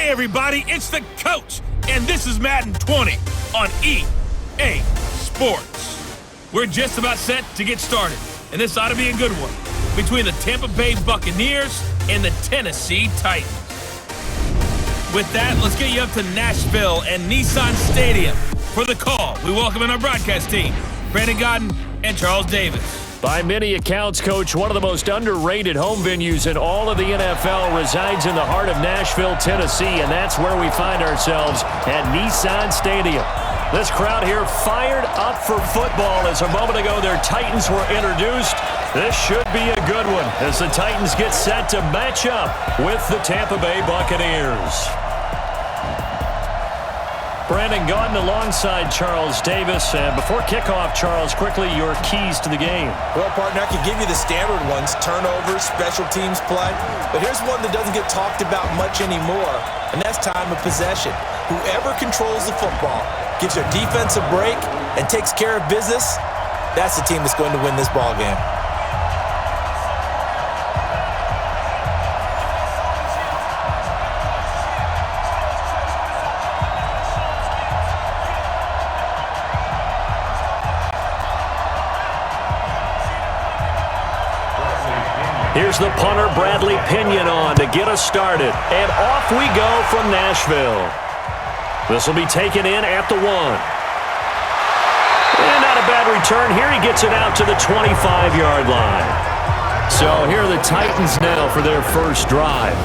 Hey everybody, it's the coach, and this is Madden 20 on EA Sports. We're just about set to get started, and this ought to be a good one between the Tampa Bay Buccaneers and the Tennessee Titans. With that, let's get you up to Nashville and Nissan Stadium for the call. We welcome in our broadcast team, Brandon Godden and Charles Davis. By many accounts, Coach, one of the most underrated home venues in all of the NFL resides in the heart of Nashville, Tennessee, and that's where we find ourselves at Nissan Stadium. This crowd here fired up for football as a moment ago their Titans were introduced. This should be a good one as the Titans get set to match up with the Tampa Bay Buccaneers. Brandon Godden alongside Charles Davis. Before kickoff, Charles, quickly your keys to the game. Well, partner, I can give you the standard ones, turnovers, special teams play. But here's one that doesn't get talked about much anymore, and that's time of possession. Whoever controls the football, gives their defense a break, and takes care of business, that's the team that's going to win this ball game. Here's the punter, Bradley Pinion, on to get us started. And off we go from Nashville. This will be taken in at the 1. And not a bad return here. He gets it out to the 25-yard line. So here are the Titans now for their first drive.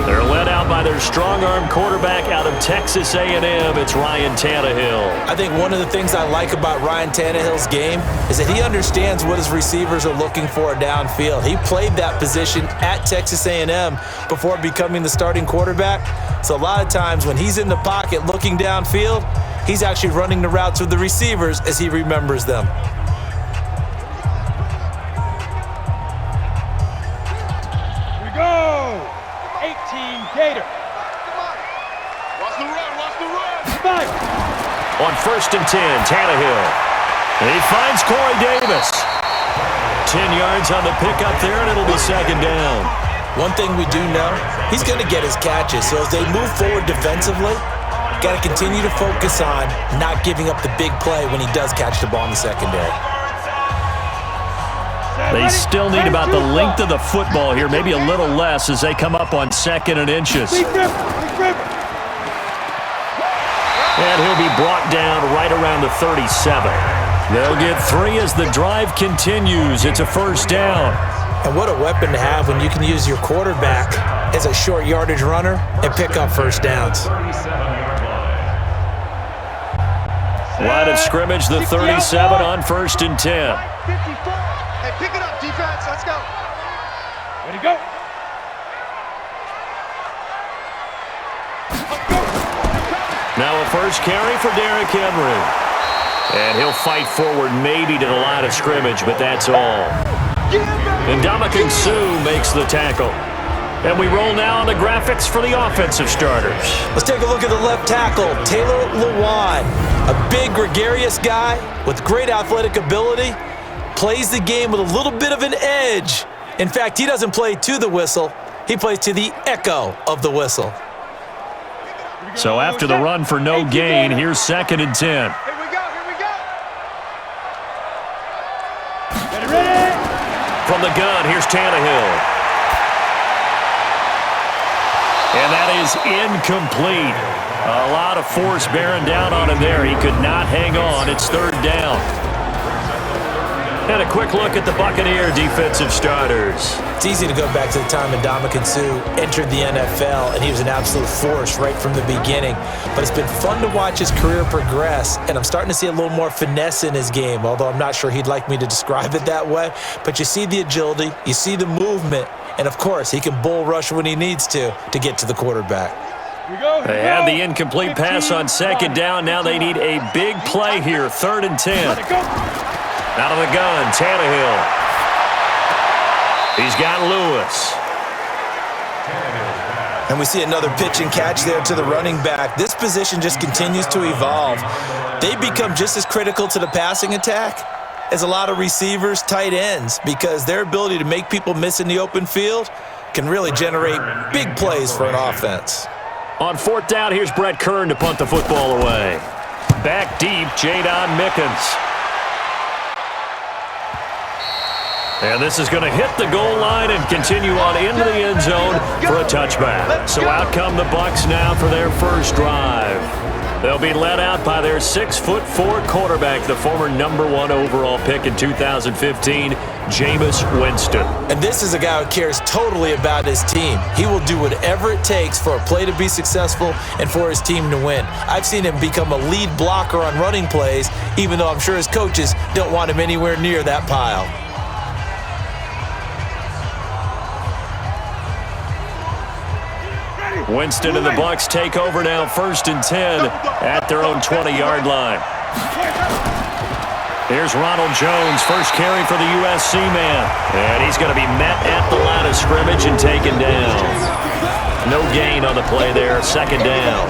They're led out by their strong-arm quarterback out of Texas A&M. It's Ryan Tannehill. I think one of the things I like about Ryan Tannehill's game is that he understands what his receivers are looking for downfield. He played that position at Texas A&M before becoming the starting quarterback. So a lot of times when he's in the pocket looking downfield, he's actually running the routes with the receivers as he remembers them. On 1st and 10, Tannehill. And he finds Corey Davis. 10 yards on the pickup there, and it'll be second down. One thing we do know, he's going to get his catches. So as they move forward defensively, got to continue to focus on not giving up the big play when he does catch the ball in the secondary. They still need about the length of the football here, maybe a little less as they come up on 2nd and inches. And he'll be brought down right around the 37. They'll get 3 as the drive continues. It's a first down. And what a weapon to have when you can use your quarterback as a short yardage runner and pick up first downs. Line of scrimmage, the 37 on 1st and 10. Hey, pick it up, defense. Let's go. Ready to go. Now a first carry for Derrick Henry. And he'll fight forward maybe to the line of scrimmage, but that's all. And Ndamukong Suh makes the tackle. And we roll now on the graphics for the offensive starters. Let's take a look at the left tackle, Taylor Lewan. A big, gregarious guy with great athletic ability. Plays the game with a little bit of an edge. In fact, he doesn't play to the whistle. He plays to the echo of the whistle. So after the run for no gain, here's 2nd and 10. Here we go, here we go. Ready? From the gun, here's Tannehill. And that is incomplete. A lot of force bearing down on him there. He could not hang on. It's 3rd down. And a quick look at the Buccaneer defensive starters. It's easy to go back to the time Ndamukong Suh entered the NFL, and he was an absolute force right from the beginning. But it's been fun to watch his career progress, and I'm starting to see a little more finesse in his game, although I'm not sure he'd like me to describe it that way. But you see the agility, you see the movement, and of course, he can bull rush when he needs to get to the quarterback. They had the incomplete pass on 2nd down. Now they need a big play here, 3rd and 10. Out of the gun, Tannehill. He's got Lewis. And we see another pitch and catch there to the running back. This position just continues to evolve. They become just as critical to the passing attack as a lot of receivers, tight ends, because their ability to make people miss in the open field can really generate big plays for an offense. On fourth down, here's Brett Kern to punt the football away. Back deep, Jadon Mickens. And this is going to hit the goal line and continue on into the end zone for a touchback. So out come the Bucs now for their first drive. They'll be led out by their 6'4" quarterback, the former #1 overall pick in 2015, Jameis Winston. And this is a guy who cares totally about his team. He will do whatever it takes for a play to be successful and for his team to win. I've seen him become a lead blocker on running plays, even though I'm sure his coaches don't want him anywhere near that pile. Winston and the Bucs take over now, 1st and 10 at their own 20-yard line. Here's Ronald Jones, first carry for the USC man. And he's going to be met at the line of scrimmage and taken down. No gain on the play there, 2nd down.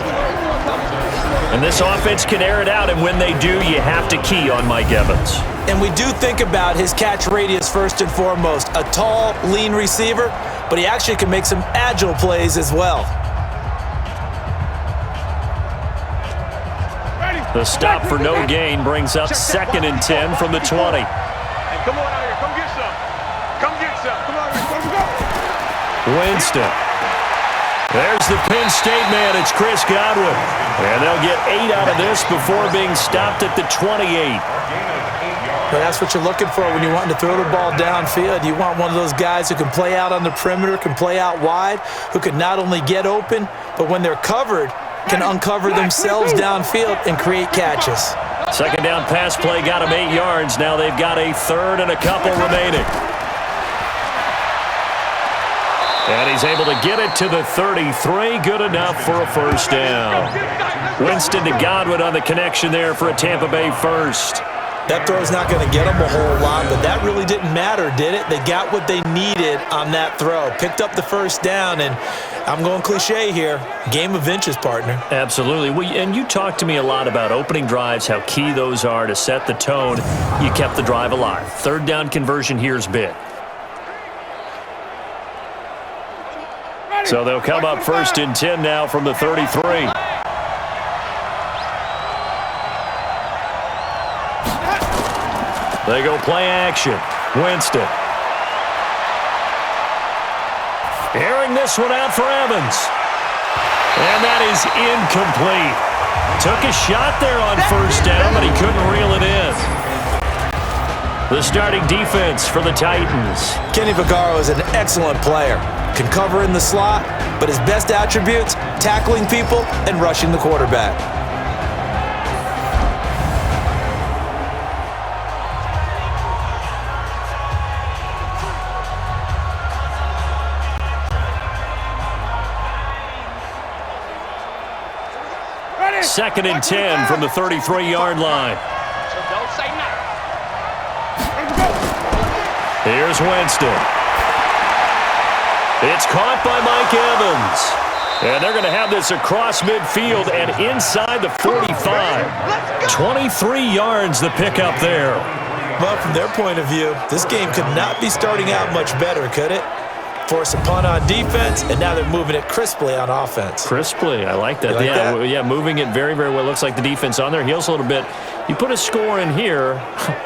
And this offense can air it out, and when they do, you have to key on Mike Evans. And we do think about his catch radius first and foremost. A tall, lean receiver, but he actually can make some agile plays as well. The stop for no gain brings up 2nd and 10 from the 20. Hey, come on out here. Come get some. Come get some. Come on, let's go. Winston. There's the Penn State man. It's Chris Godwin. And they'll get 8 out of this before being stopped at the 28. But that's what you're looking for when you're wanting to throw the ball downfield. You want one of those guys who can play out on the perimeter, can play out wide, who can not only get open, but when they're covered, can uncover themselves downfield and create catches. 2nd down pass play got them 8 yards. Now they've got a 3rd and a couple remaining. And he's able to get it to the 33. Good enough for a 1st down. Winston to Godwin on the connection there for a Tampa Bay 1st. That throw's not going to get them a whole lot, but that really didn't matter, did it? They got what they needed on that throw. Picked up the 1st down, and I'm going cliche here. Game of inches, partner. Absolutely. And you talked to me a lot about opening drives, how key those are to set the tone. You kept the drive alive. 3rd down conversion here is big. So they'll come up 1st and 10 now from the 33. They go play action. Winston. Airing this one out for Evans. And that is incomplete. Took a shot there on 1st down, but he couldn't reel it in. The starting defense for the Titans. Kenny Vaccaro is an excellent player. Can cover in the slot, but his best attributes, tackling people and rushing the quarterback. Ready? 2nd and 10 from the 33-yard line. So don't say nothing. Here's Winston. It's caught by Mike Evans. And they're going to have this across midfield and inside the 45. 23 yards the pickup there. Well, from their point of view, this game could not be starting out much better, could it? Force a punt on defense, and now they're moving it crisply on offense. Crisply, I like that. You like yeah, that? yeah, moving it very, very well. Looks like the defense on their heels a little bit. You put a score in here,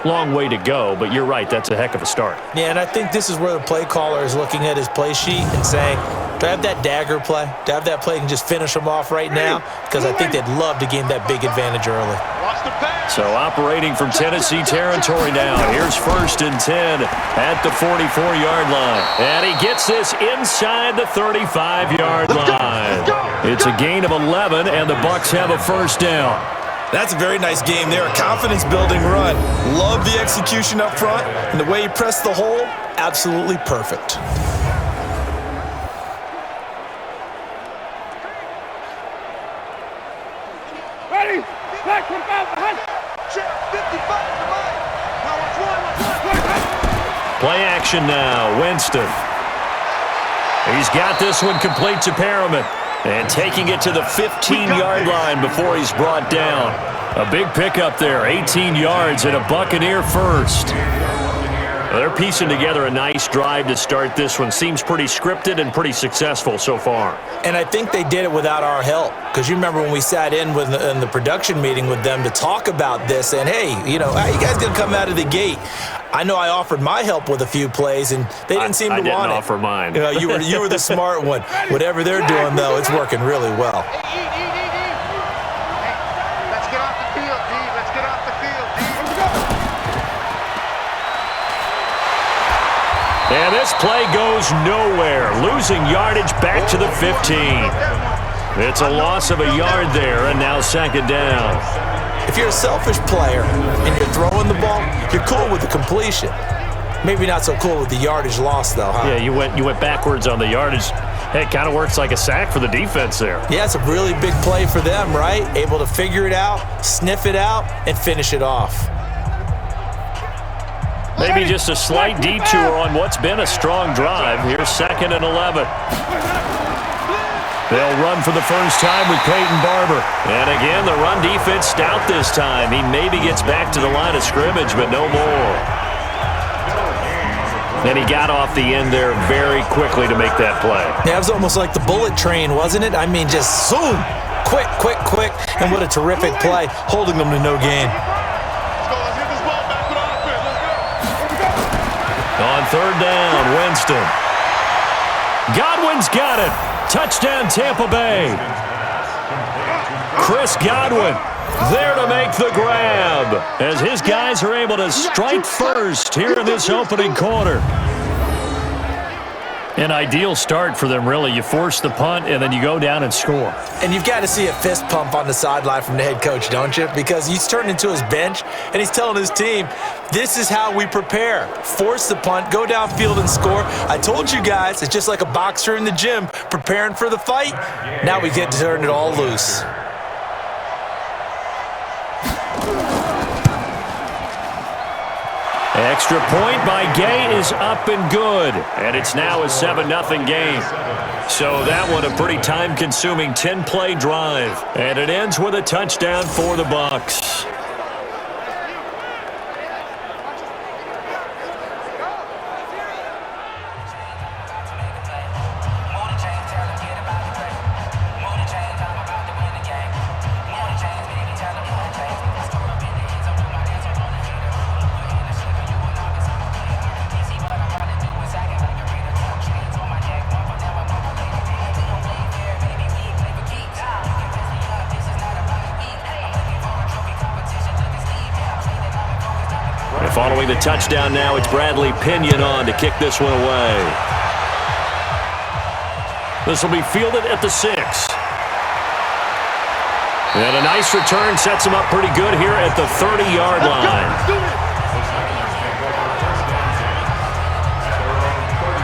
long way to go, but you're right, that's a heck of a start. Yeah, and I think this is where the play caller is looking at his play sheet and saying, do I have that dagger play? Do I have that play that can just finish them off right now? Because I think they'd love to gain that big advantage early. Watch the pass. So operating from Tennessee territory now. Here's 1st and 10 at the 44-yard line. And he gets this inside the 35-yard line. It's a gain of 11, and the Bucs have a 1st down. That's a very nice game there. A confidence-building run. Love the execution up front, and the way he pressed the hole, absolutely perfect. Ready? Back, 25, behind. 55 to mine. Now watch one. Play action now. Winston. He's got this one complete to Perriman. And taking it to the 15-yard line before he's brought down. A big pickup there, 18 yards and a Buccaneer 1st. They're piecing together a nice drive to start this one. Seems pretty scripted and pretty successful so far. And I think they did it without our help. Because you remember when we sat in the production meeting with them to talk about this, and hey, how you guys going to come out of the gate? I know I offered my help with a few plays, and they didn't seem to want it. I didn't offer mine. You were the smart one. Whatever they're doing, though, it's working really well. Let's get off the field, D. Let's get off the field, D. And this play goes nowhere, losing yardage back to the 15. It's a loss of a yard there, and now second down. If you're a selfish player and you're throwing the ball, you're cool with the completion. Maybe not so cool with the yardage loss, though, huh? Yeah, you went backwards on the yardage. Hey, it kind of works like a sack for the defense there. Yeah, it's a really big play for them, right? Able to figure it out, sniff it out, and finish it off. Maybe just a slight detour on what's been a strong drive. Here's 2nd and 11. They'll run for the first time with Peyton Barber. And again, the run defense stout this time. He maybe gets back to the line of scrimmage, but no more. And he got off the end there very quickly to make that play. Yeah, it was almost like the bullet train, wasn't it? I mean, just zoom, quick, quick, quick. And what a terrific play, holding them to no gain. On 3rd down, Winston. Godwin's got it. Touchdown, Tampa Bay. Chris Godwin there to make the grab as his guys are able to strike first here in this opening quarter. An ideal start for them, really. You force the punt, and then you go down and score. And you've got to see a fist pump on the sideline from the head coach, don't you? Because he's turned into his bench, and he's telling his team, this is how we prepare. Force the punt, go downfield and score. I told you guys, it's just like a boxer in the gym preparing for the fight. Now we get to turn it all loose. Extra point by Gay is up and good. And it's now a 7-0 game. So that one a pretty time-consuming 10-play drive. And it ends with a touchdown for the Bucs. Following the touchdown now, it's Bradley Pinion on to kick this one away. This will be fielded at the 6. And a nice return sets him up pretty good here at the 30-yard line.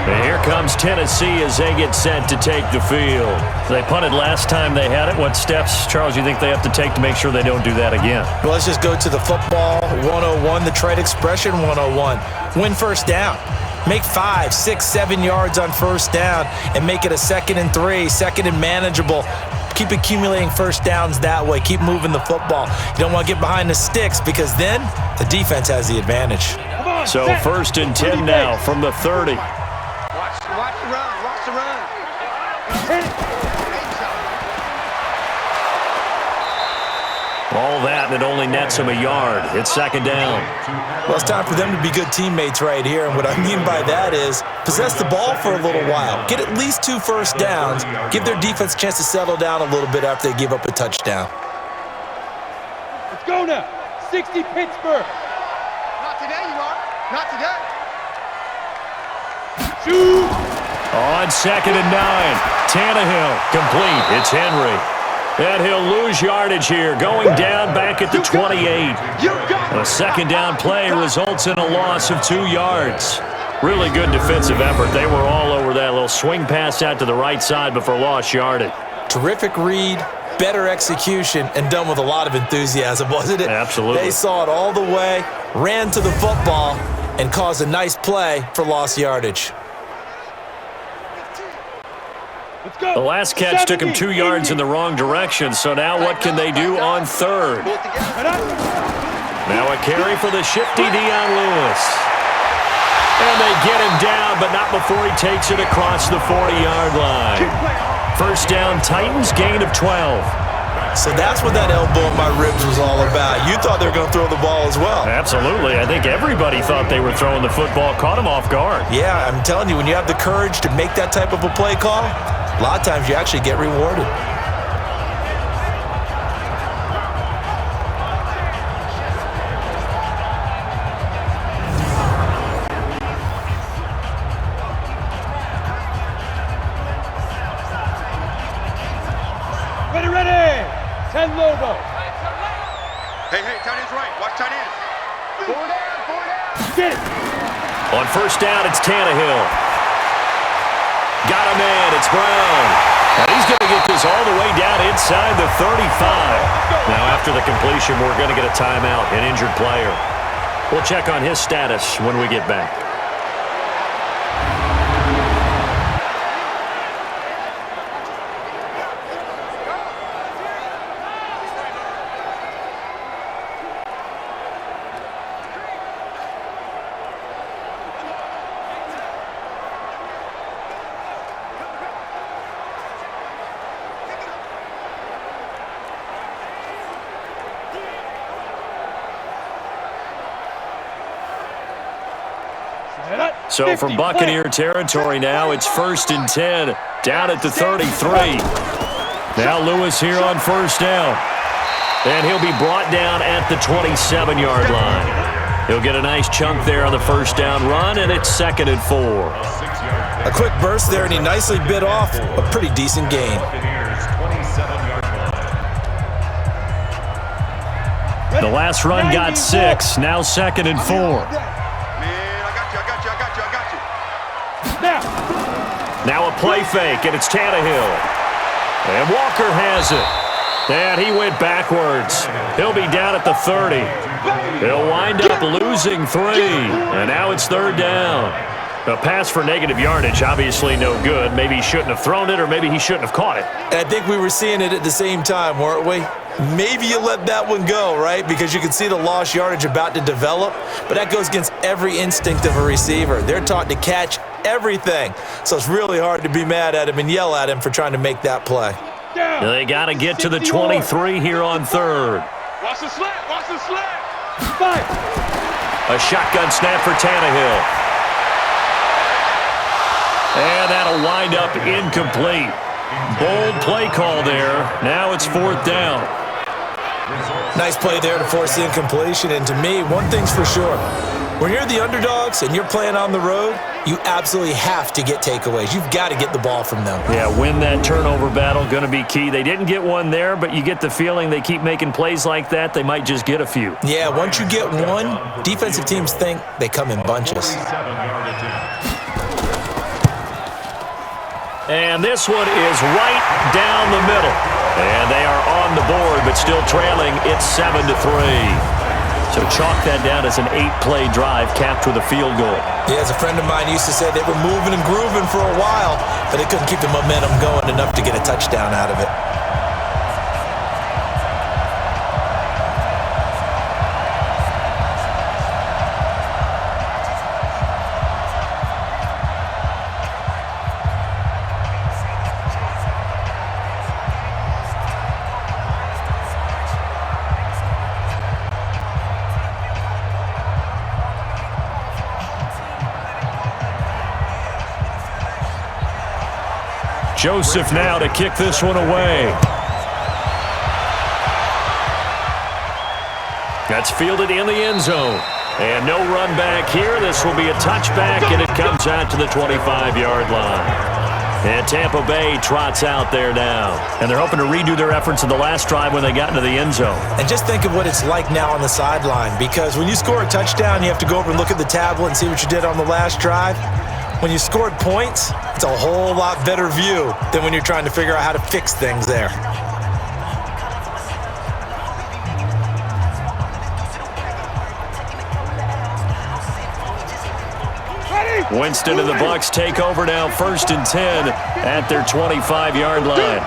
And here comes Tennessee as they get set to take the field. They punted last time they had it. What steps, Charles, you think they have to take to make sure they don't do that again? Well, let's just go to the football 101, the trade expression 101. Win first down. Make 5, 6, 7 yards on first down and make it a 2nd and 3, 2nd and manageable. Keep accumulating first downs that way. Keep moving the football. You don't want to get behind the sticks because then the defense has the advantage. So 1st and 10 now from the 30. Watch the run. Watch the run. All that, and it only nets him a yard. It's 2nd down. Well, it's time for them to be good teammates right here, and what I mean by that is possess the ball for a little while. Get at least 2 first downs. Give their defense a chance to settle down a little bit after they give up a touchdown. Let's go now. 60 Pittsburgh. Not today, you are. Not today. Shoot. On 2nd and 9. Tannehill complete. It's Henry. And he'll lose yardage here, going down back at the 28. A 2nd down play results in a loss of 2 yards. Really good defensive effort. They were all over that little swing pass out to the right side before lost yardage. Terrific read, better execution, and done with a lot of enthusiasm, wasn't it? Absolutely. They saw it all the way, ran to the football, and caused a nice play for lost yardage. The last catch took him 2 yards in the wrong direction, so now what can they do on 3rd? Now a carry for the shifty Deion Lewis. And they get him down, but not before he takes it across the 40-yard line. First down, Titans, gain of 12. So that's what that elbow in my ribs was all about. You thought they were going to throw the ball as well. Absolutely. I think everybody thought they were throwing the football, caught him off guard. Yeah, I'm telling you, when you have the courage to make that type of a play call, a lot of times you actually get rewarded. Ready! 10 Lobo. Hey, tight end's right. Watch tight end. Four down. Get it. On first down, it's Tannehill. Got a man. It's Brown. And he's going to get this all the way down inside the 35. Now, after the completion, we're going to get a timeout, an injured player. We'll check on his status when we get back. So from Buccaneer territory now, it's 1st and 10, down at the 33. Now Lewis here on first down. And he'll be brought down at the 27-yard line. He'll get a nice chunk there on the first down run, and it's 2nd and 4. A quick burst there, and he nicely bit off a pretty decent gain. The last run got 6, now 2nd and 4. Now a play fake, and it's Tannehill. And Walker has it. And he went backwards. He'll be down at the 30. He'll wind up losing 3. And now it's 3rd down. A pass for negative yardage, obviously no good. Maybe he shouldn't have thrown it, or maybe he shouldn't have caught it. And I think we were seeing it at the same time, weren't we? Maybe you let that one go, right? Because you can see the lost yardage about to develop. But that goes against every instinct of a receiver. They're taught to catch everything. So it's really hard to be mad at him and yell at him for trying to make that play. They got to get to the 23 here on 3rd. Watch the slant. Watch the slant. Five. A shotgun snap for Tannehill. And that'll wind up incomplete. Bold play call there. Now it's 4th down. Nice play there to force the incompletion. And to me, one thing's for sure. When you're the underdogs and you're playing on the road, you absolutely have to get takeaways. You've got to get the ball from them. Yeah, win that turnover battle, going to be key. They didn't get one there, but you get the feeling they keep making plays like that, they might just get a few. Yeah, once you get one, defensive teams think they come in bunches. And this one is right down the middle. And they are on the board, but still trailing. It's 7-3. So chalk that down as an 8-play drive capped with a field goal. Yeah, as a friend of mine used to say, they were moving and grooving for a while, but they couldn't keep the momentum going enough to get a touchdown out of it. Joseph now to kick this one away. That's fielded in the end zone. And no run back here. This will be a touchback, and it comes out to the 25-yard line. And Tampa Bay trots out there now. And they're hoping to redo their efforts in the last drive when they got into the end zone. And just think of what it's like now on the sideline, because when you score a touchdown, you have to go over and look at the tablet and see what you did on the last drive. When you scored points, it's a whole lot better view than when you're trying to figure out how to fix things there. Winston and the Bucs take over now, 1st and 10 at their 25-yard line.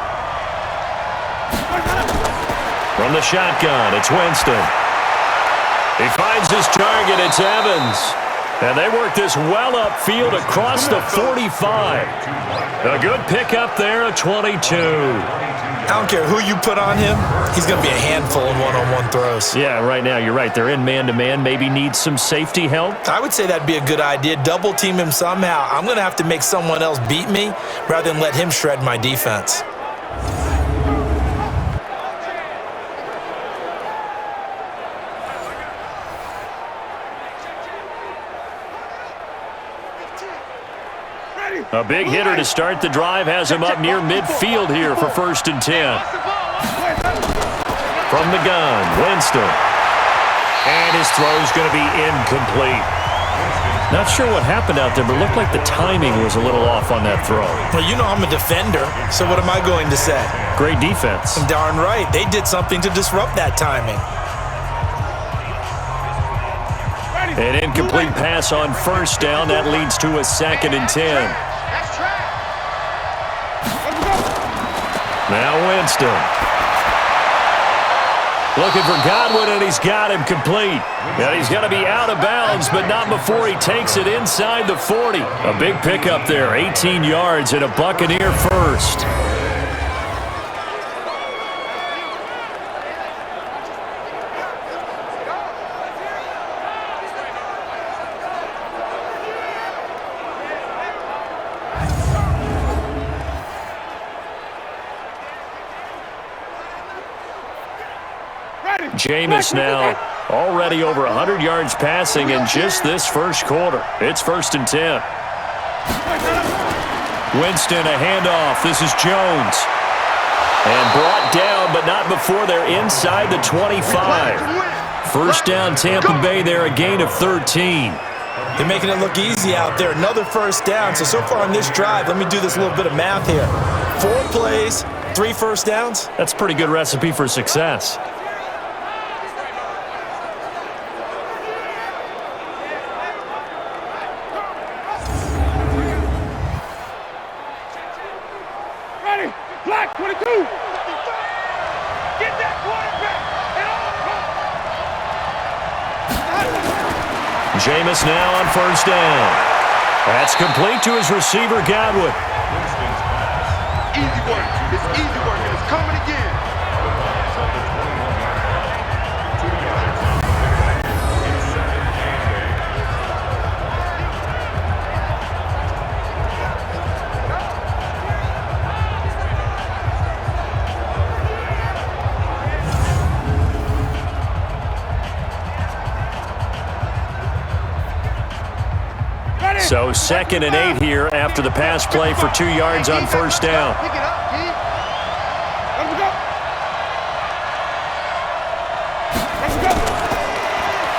From the shotgun, it's Winston. He finds his target, it's Evans. And they work this well upfield across the 45. A good pickup there, a 22. I don't care who you put on him. He's going to be a handful in one-on-one throws. Yeah, right now, you're right. They're in man-to-man. Maybe needs some safety help. I would say that'd be a good idea. Double team him somehow. I'm going to have to make someone else beat me rather than let him shred my defense. A big hitter to start the drive has him up near midfield here for 1st and 10. From the gun, Winston. And his throw's going to be incomplete. Not sure what happened out there, but it looked like the timing was a little off on that throw. Well, you know I'm a defender, so what am I going to say? Great defense. Darn right. They did something to disrupt that timing. An incomplete pass on 1st down. That leads to a 2nd and 10. Now Winston. Looking for Godwin, and he's got him complete. And he's going to be out of bounds, but not before he takes it inside the 40. A big pickup there, 18 yards and a Buccaneer first. Jameis now already over 100 yards passing in just this first quarter. It's 1st and 10. Winston, a handoff. This is Jones. And brought down, but not before they're inside the 25. 1st down, Tampa Bay there, a gain of 13. They're making it look easy out there. Another 1st down. So far on this drive, let me do this little bit of math here. 4 plays, 3 1st downs. That's a pretty good recipe for success. Black 22. Get that quarterback. Jameis now on 1st down. That's complete to his receiver, Godwin. Easy work. It's easy work, and it's coming again. So 2nd and 8 here after the pass play for 2 yards on 1st down. Pick it up, kid.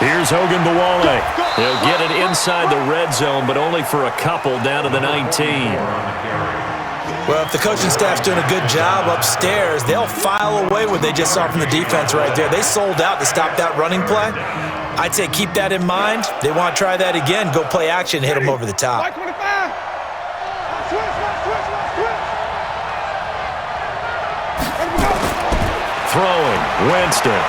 Here's Hogan Bawale. He'll get it inside the red zone, but only for a couple down to the 19. Well, if the coaching staff's doing a good job upstairs, they'll file away what they just saw from the defense right there. They sold out to stop that running play. I'd say keep that in mind. They want to try that again. Go play action, hit them over the top. Throwing, Winston.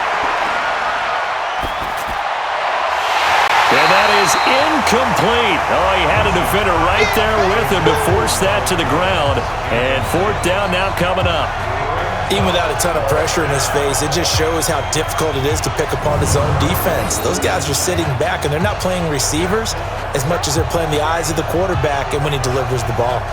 And that is incomplete. Oh, he had a defender right there with him to force that to the ground. And 4th down now coming up. Even without a ton of pressure in his face, it just shows how difficult it is to pick upon his own defense. Those guys are sitting back, and they're not playing receivers as much as they're playing the eyes of the quarterback and when he delivers the ball.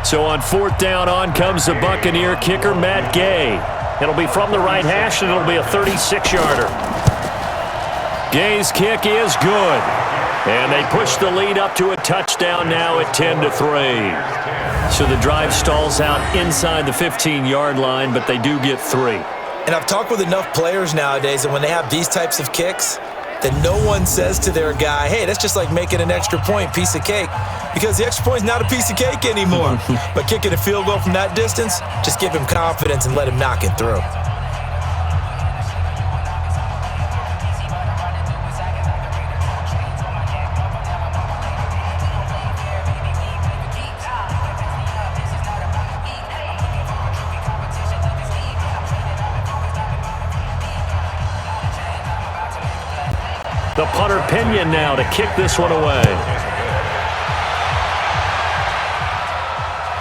So on 4th down, on comes the Buccaneer kicker, Matt Gay. It'll be from the right hash, and it'll be a 36-yarder. Gay's kick is good. And they push the lead up to a touchdown now at 10-3. So the drive stalls out inside the 15-yard line, but they do get 3. And I've talked with enough players nowadays that when they have these types of kicks, that no one says to their guy, hey, that's just like making an extra point, piece of cake. Because the extra point's not a piece of cake anymore. But kicking a field goal from that distance, just give him confidence and let him knock it through. The punter Pinion now to kick this one away.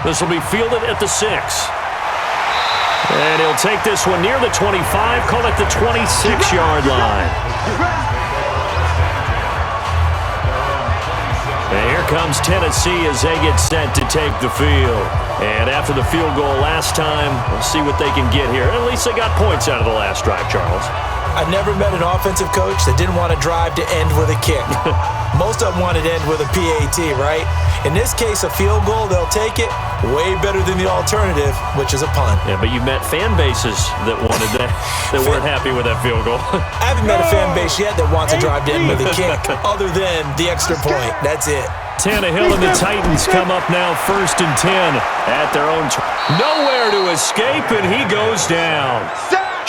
This will be fielded at the 6. And he'll take this one near the 25, call it the 26-yard line. And here comes Tennessee as they get set to take the field. And after the field goal last time, we'll see what they can get here. At least they got points out of the last drive, Charles. I never met an offensive coach that didn't want to drive to end with a kick. Most of them wanted to end with a PAT, right? In this case, a field goal, they'll take it. Way better than the alternative, which is a punt. Yeah, but you met fan bases that wanted that, that weren't happy with that field goal. I haven't met a fan base yet that wants to drive to end with a kick, other than the extra point. That's it. Tannehill and the Titans come up now 1st and 10 at their own. Nowhere to escape, and he goes down.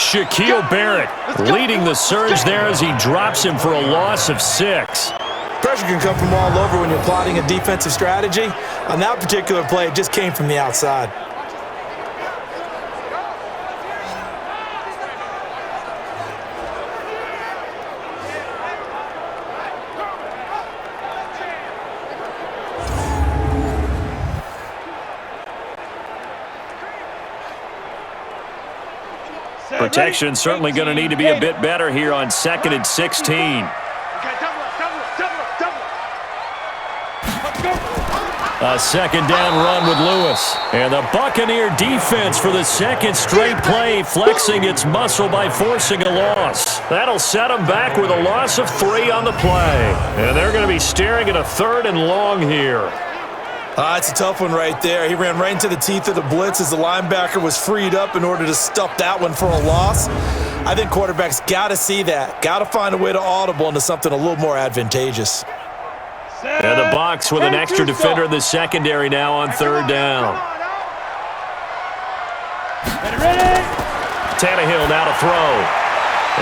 Shaquille Barrett leading the surge there as he drops him for a loss of 6. Pressure can come from all over when you're plotting a defensive strategy. On that particular play, it just came from the outside. Protection certainly going to need to be a bit better here on 2nd and 16. A 2nd down run with Lewis. And the Buccaneer defense for the 2nd straight play, flexing its muscle by forcing a loss. That'll set them back with a loss of 3 on the play. And they're going to be staring at a 3rd and long here. It's a tough one right there. He ran right into the teeth of the blitz as the linebacker was freed up in order to stuff that one for a loss. I think quarterbacks got to see that. Got to find a way to audible into something a little more advantageous. And the Bucs with an extra defender in the secondary now on 3rd down. Tannehill now to throw.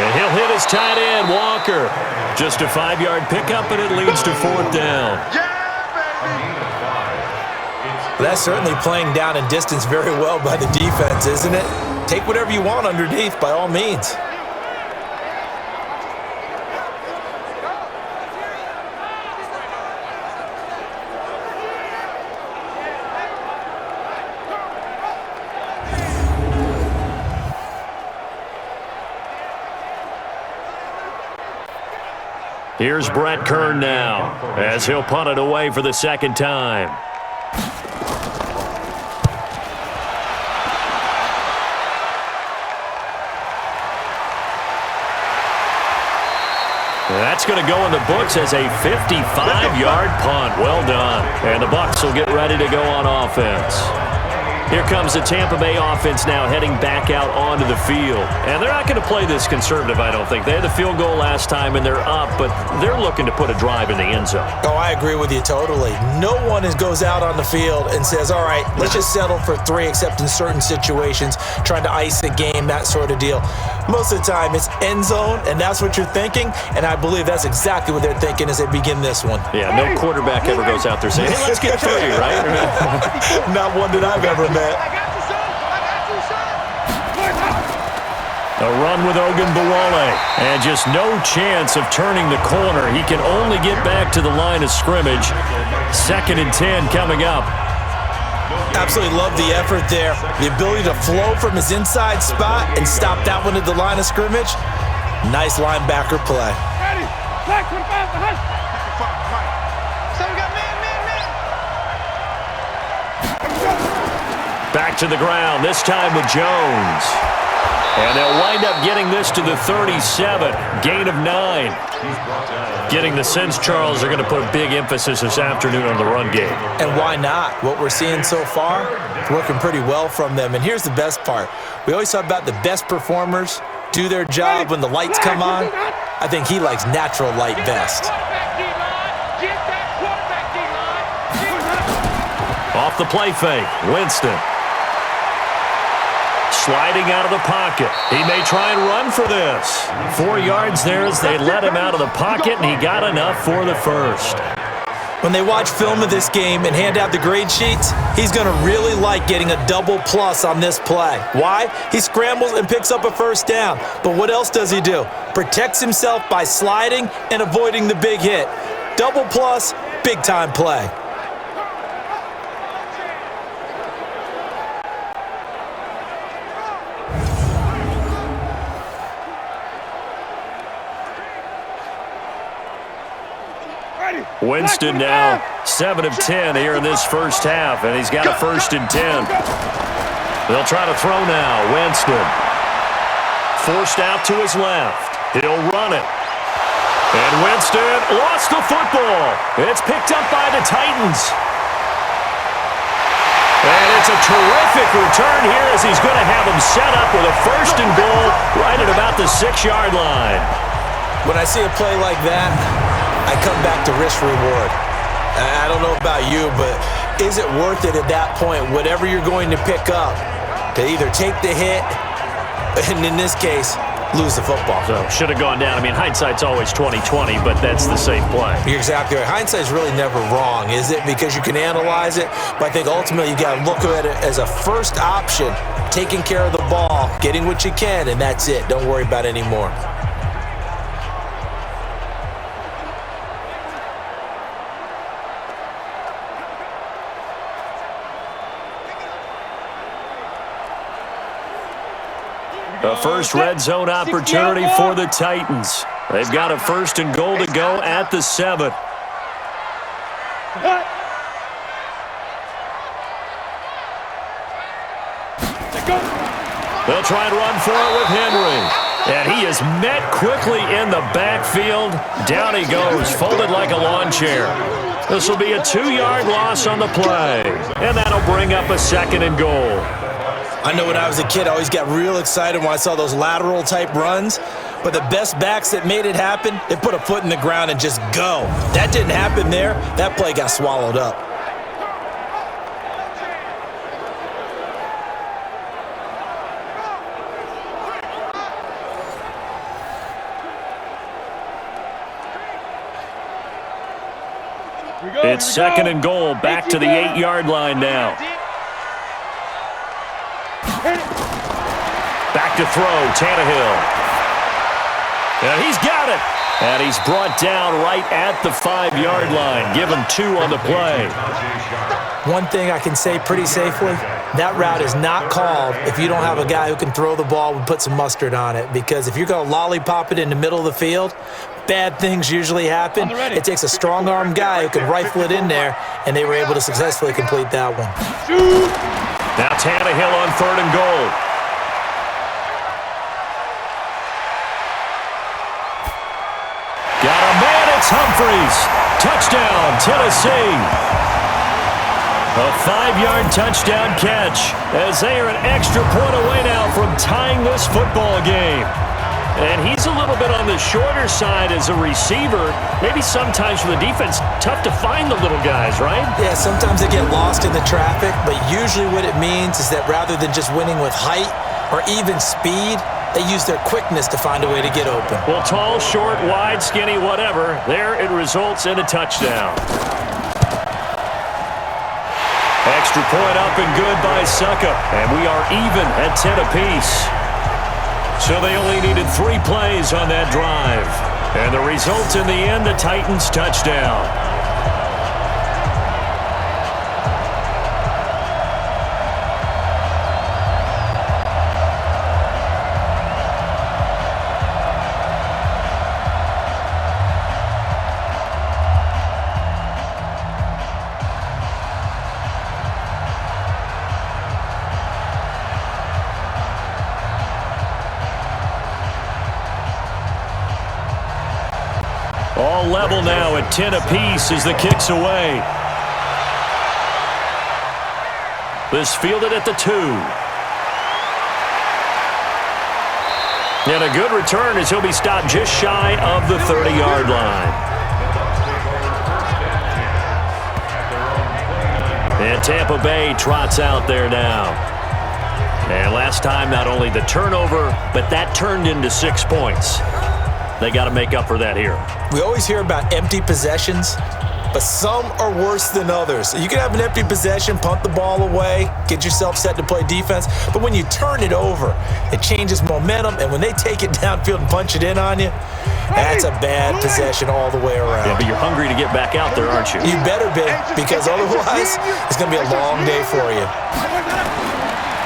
And he'll hit his tight end, Walker. Just a 5-yard pickup, and it leads to 4th down. That's certainly playing down in distance very well by the defense, isn't it? Take whatever you want underneath, by all means. Here's Brett Kern now as he'll punt it away for the 2nd time. That's going to go in the books as a 55-yard punt. Well done. And the Bucs will get ready to go on offense. Here comes the Tampa Bay offense now heading back out onto the field. And they're not going to play this conservative, I don't think. They had the field goal last time, and they're up, but they're looking to put a drive in the end zone. Oh, I agree with you totally. No one goes out on the field and says, all right, let's just settle for 3, except in certain situations, trying to ice the game, that sort of deal. Most of the time, it's end zone, and that's what you're thinking, and I believe that's exactly what they're thinking as they begin this one. Yeah, no quarterback ever goes out there saying, hey, let's get 3, right? Not one that I've ever met. A run with Ogunbowale, and just no chance of turning the corner. He can only get back to the line of scrimmage. 2nd and 10 coming up. Absolutely love the effort there. The ability to flow from his inside spot and stop that one at the line of scrimmage. Nice linebacker play. Ready. Black 25 behind. Back to the ground, this time with Jones. And they'll wind up getting this to the 37. Gain of 9. Getting the sense, Charles, they're going to put a big emphasis this afternoon on the run game. And why not? What we're seeing so far, working pretty well from them. And here's the best part. We always talk about the best performers do their job when the lights come on. I think he likes natural light best. Off the play fake, Winston. Sliding out of the pocket. He may try and run for this. 4 yards there as they let him out of the pocket, and he got enough for the first. When they watch film of this game and hand out the grade sheets, he's going to really like getting a double plus on this play. Why? He scrambles and picks up a 1st down. But what else does he do? Protects himself by sliding and avoiding the big hit. Double plus, big-time play. Winston now 7 of 10 here in this first half, and he's got a 1st and 10. They'll try to throw now. Winston forced out to his left. He'll run it. And Winston lost the football. It's picked up by the Titans. And it's a terrific return here as he's going to have him set up with a 1st and goal right at about the 6-yard line. When I see a play like that, I come back to risk-reward. I don't know about you, but is it worth it at that point, whatever you're going to pick up, to either take the hit, and in this case, lose the football? So should have gone down. I mean, hindsight's always 20/20, but that's the same play. You're exactly right. Hindsight's really never wrong, is it? Because you can analyze it, but I think ultimately you got to look at it as a first option, taking care of the ball, getting what you can, and that's it. Don't worry about it anymore. The first red zone opportunity for the Titans. They've got a 1st and goal to go at the 7. They'll try and run for it with Henry. And he is met quickly in the backfield. Down he goes, folded like a lawn chair. This will be a 2-yard loss on the play. And that'll bring up a 2nd and goal. I know when I was a kid, I always got real excited when I saw those lateral-type runs. But the best backs that made it happen, they put a foot in the ground and just go. That didn't happen there. That play got swallowed up. It's 2nd and goal, back to the 8-yard line now. Back to throw, Tannehill. And he's got it. And he's brought down right at the 5-yard line. Give him 2 on the play. One thing I can say pretty safely, that route is not called if you don't have a guy who can throw the ball and put some mustard on it. Because if you're going to lollipop it in the middle of the field, bad things usually happen. It takes a strong-arm guy who can rifle it in there, and they were able to successfully complete that one. Now Tannehill on 3rd and goal. Got a man, it's Humphries. Touchdown, Tennessee. A 5-yard touchdown catch as they are an extra point away now from tying this football game. And he's a little bit on the shorter side as a receiver. Maybe sometimes for the defense, tough to find the little guys, right? Yeah, sometimes they get lost in the traffic, but usually what it means is that rather than just winning with height or even speed, they use their quickness to find a way to get open. Well, tall, short, wide, skinny, whatever, there it results in a touchdown. Extra point up and good by Succa, and we are even at 10 apiece. So they only needed 3 plays on that drive. And the result in the end, the Titans touchdown. All level now at 10 apiece as the kick's away. This fielded at the 2. And a good return as he'll be stopped just shy of the 30-yard line. And Tampa Bay trots out there now. And last time, not only the turnover, but that turned into 6 points. They got to make up for that here. We always hear about empty possessions, but some are worse than others. You can have an empty possession, punt the ball away, get yourself set to play defense, but when you turn it over, it changes momentum, and when they take it downfield and punch it in on you, that's a bad possession all the way around. Yeah, but you're hungry to get back out there, aren't you? You better be, because otherwise, it's going to be a long day for you.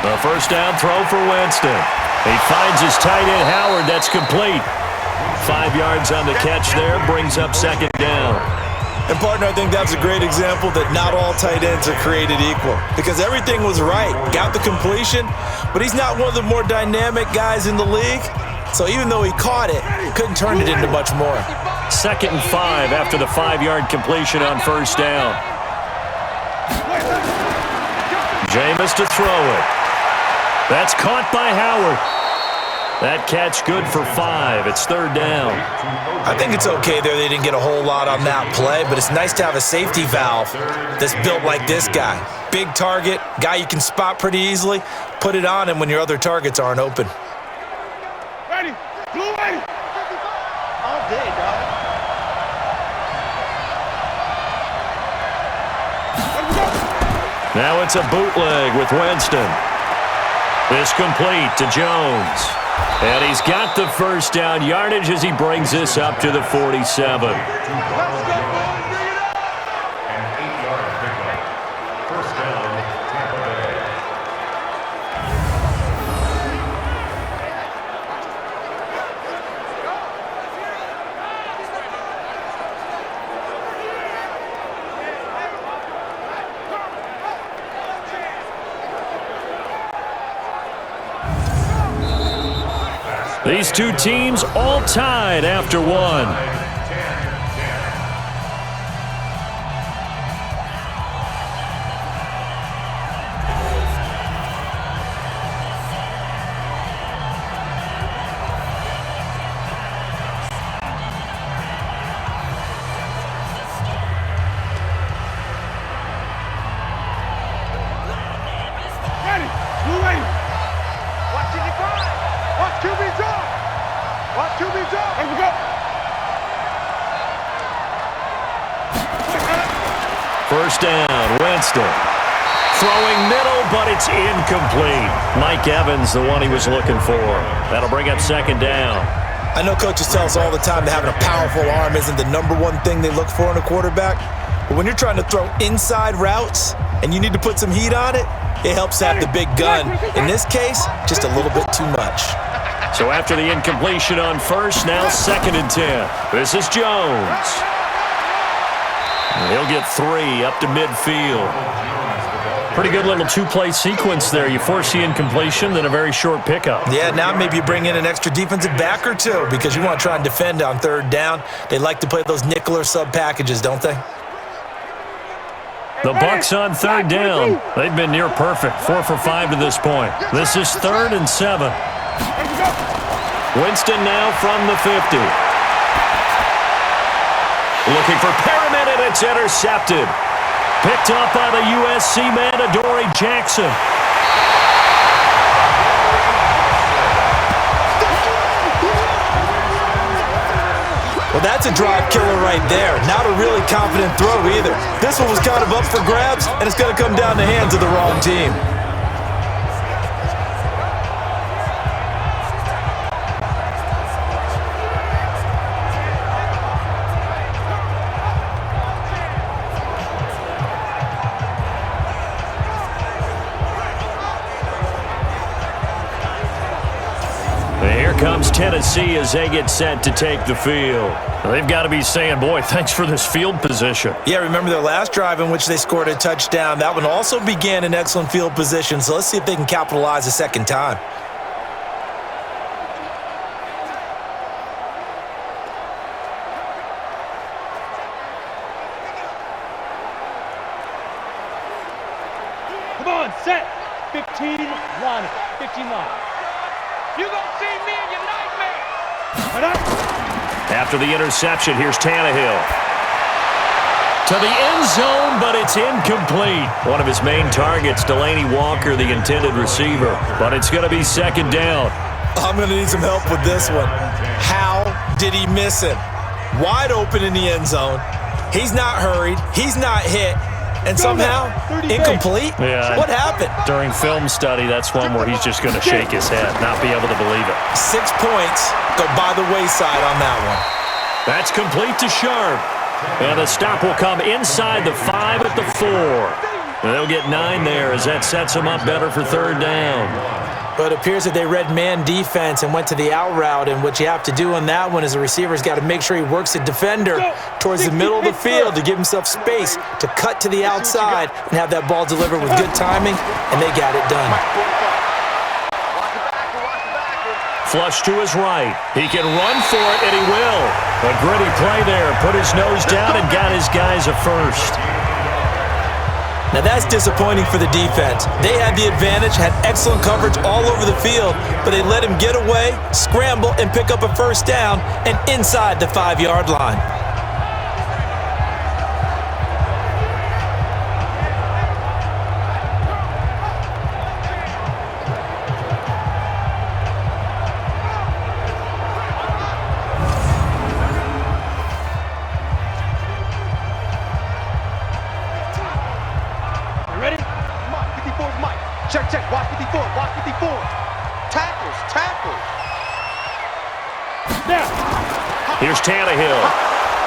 The first down throw for Winston. He finds his tight end, Howard. That's complete. 5 yards on the catch there, brings up second down. And, partner, I think that's a great example that not all tight ends are created equal, because everything was right. Got the completion, but he's not one of the more dynamic guys in the league. So even though he caught it, couldn't turn it into much more. 2nd and 5 after the 5-yard completion on first down. Jameis to throw it. That's caught by Howard. That catch good for 5. It's third down. I think it's okay there. They didn't get a whole lot on that play, but it's nice to have a safety valve that's built like this guy. Big target, guy you can spot pretty easily. Put it on him when your other targets aren't open. Ready. Blue ready. All day, dog. Now it's a bootleg with Winston. This complete to Jones. And he's got the first down yardage as he brings this up to the 47. Let's go, boys. Bring it up. An 8-yard pickup. First down, Tampa Bay. These two teams all tied after one. Ready. Blue ready. Watch it decline. Watch QB drop. Watch QB drop. Let's go. First down, Winston. Throwing middle, but it's incomplete. Mike Evans, the one he was looking for. That'll bring up second down. I know coaches tell us all the time that having a powerful arm isn't the #1 thing they look for in a quarterback. But when you're trying to throw inside routes and you need to put some heat on it, it helps have the big gun. In this case, just a little bit too much. So after the incompletion on first, now 2nd and 10. This is Jones. He'll get 3 up to midfield. Pretty good little 2-play sequence there. You force the incompletion, then a very short pickup. Yeah, now maybe you bring in an extra defensive back or two because you want to try and defend on third down. They like to play those nickel or sub packages, don't they? The Bucs on third down. They've been near perfect. 4 for 5 to this point. This is 3rd and 7. Winston now from the 50. Looking for Perriman, and it's intercepted. Picked up by the USC man, Adoree Jackson. Well, that's a drive killer right there. Not a really confident throw either. This one was kind of up for grabs, and it's going to come down the hands of the wrong team. Here comes Tennessee as they get set to take the field. They've got to be saying, boy, thanks for this field position. Yeah, remember their last drive in which they scored a touchdown. That one also began in excellent field position, so let's see if they can capitalize a second time. Come on, set. 15 line. 15 line. You gonna see me in your nightmare. Right up. After the interception, here's Tannehill. To the end zone, but it's incomplete. One of his main targets, Delaney Walker, the intended receiver. But it's going to be second down. I'm going to need some help with this one. How did he miss him? Wide open in the end zone. He's not hurried. He's not hit. And somehow, incomplete? Yeah. What happened? During film study, that's one where he's just going to shake his head, not be able to believe it. 6 points go by the wayside on that one. That's complete to Sharp. And the stop will come inside the 5 at the 4. And they'll get 9 there as that sets them up better for third down. But it appears that they read man defense and went to the out route, and what you have to do on that one is the receiver's got to make sure he works the defender towards the middle of the field to give himself space to cut to the outside and have that ball delivered with good timing, and they got it done. Flush to his right. He can run for it, and he will. A gritty play there. Put his nose down and got his guys a first. Now that's disappointing for the defense. They had the advantage, had excellent coverage all over the field, but they let him get away, scramble, and pick up a first down and inside the 5-yard line. Check, watch 54, watch 54. Tackles. Now. Here's Tannehill.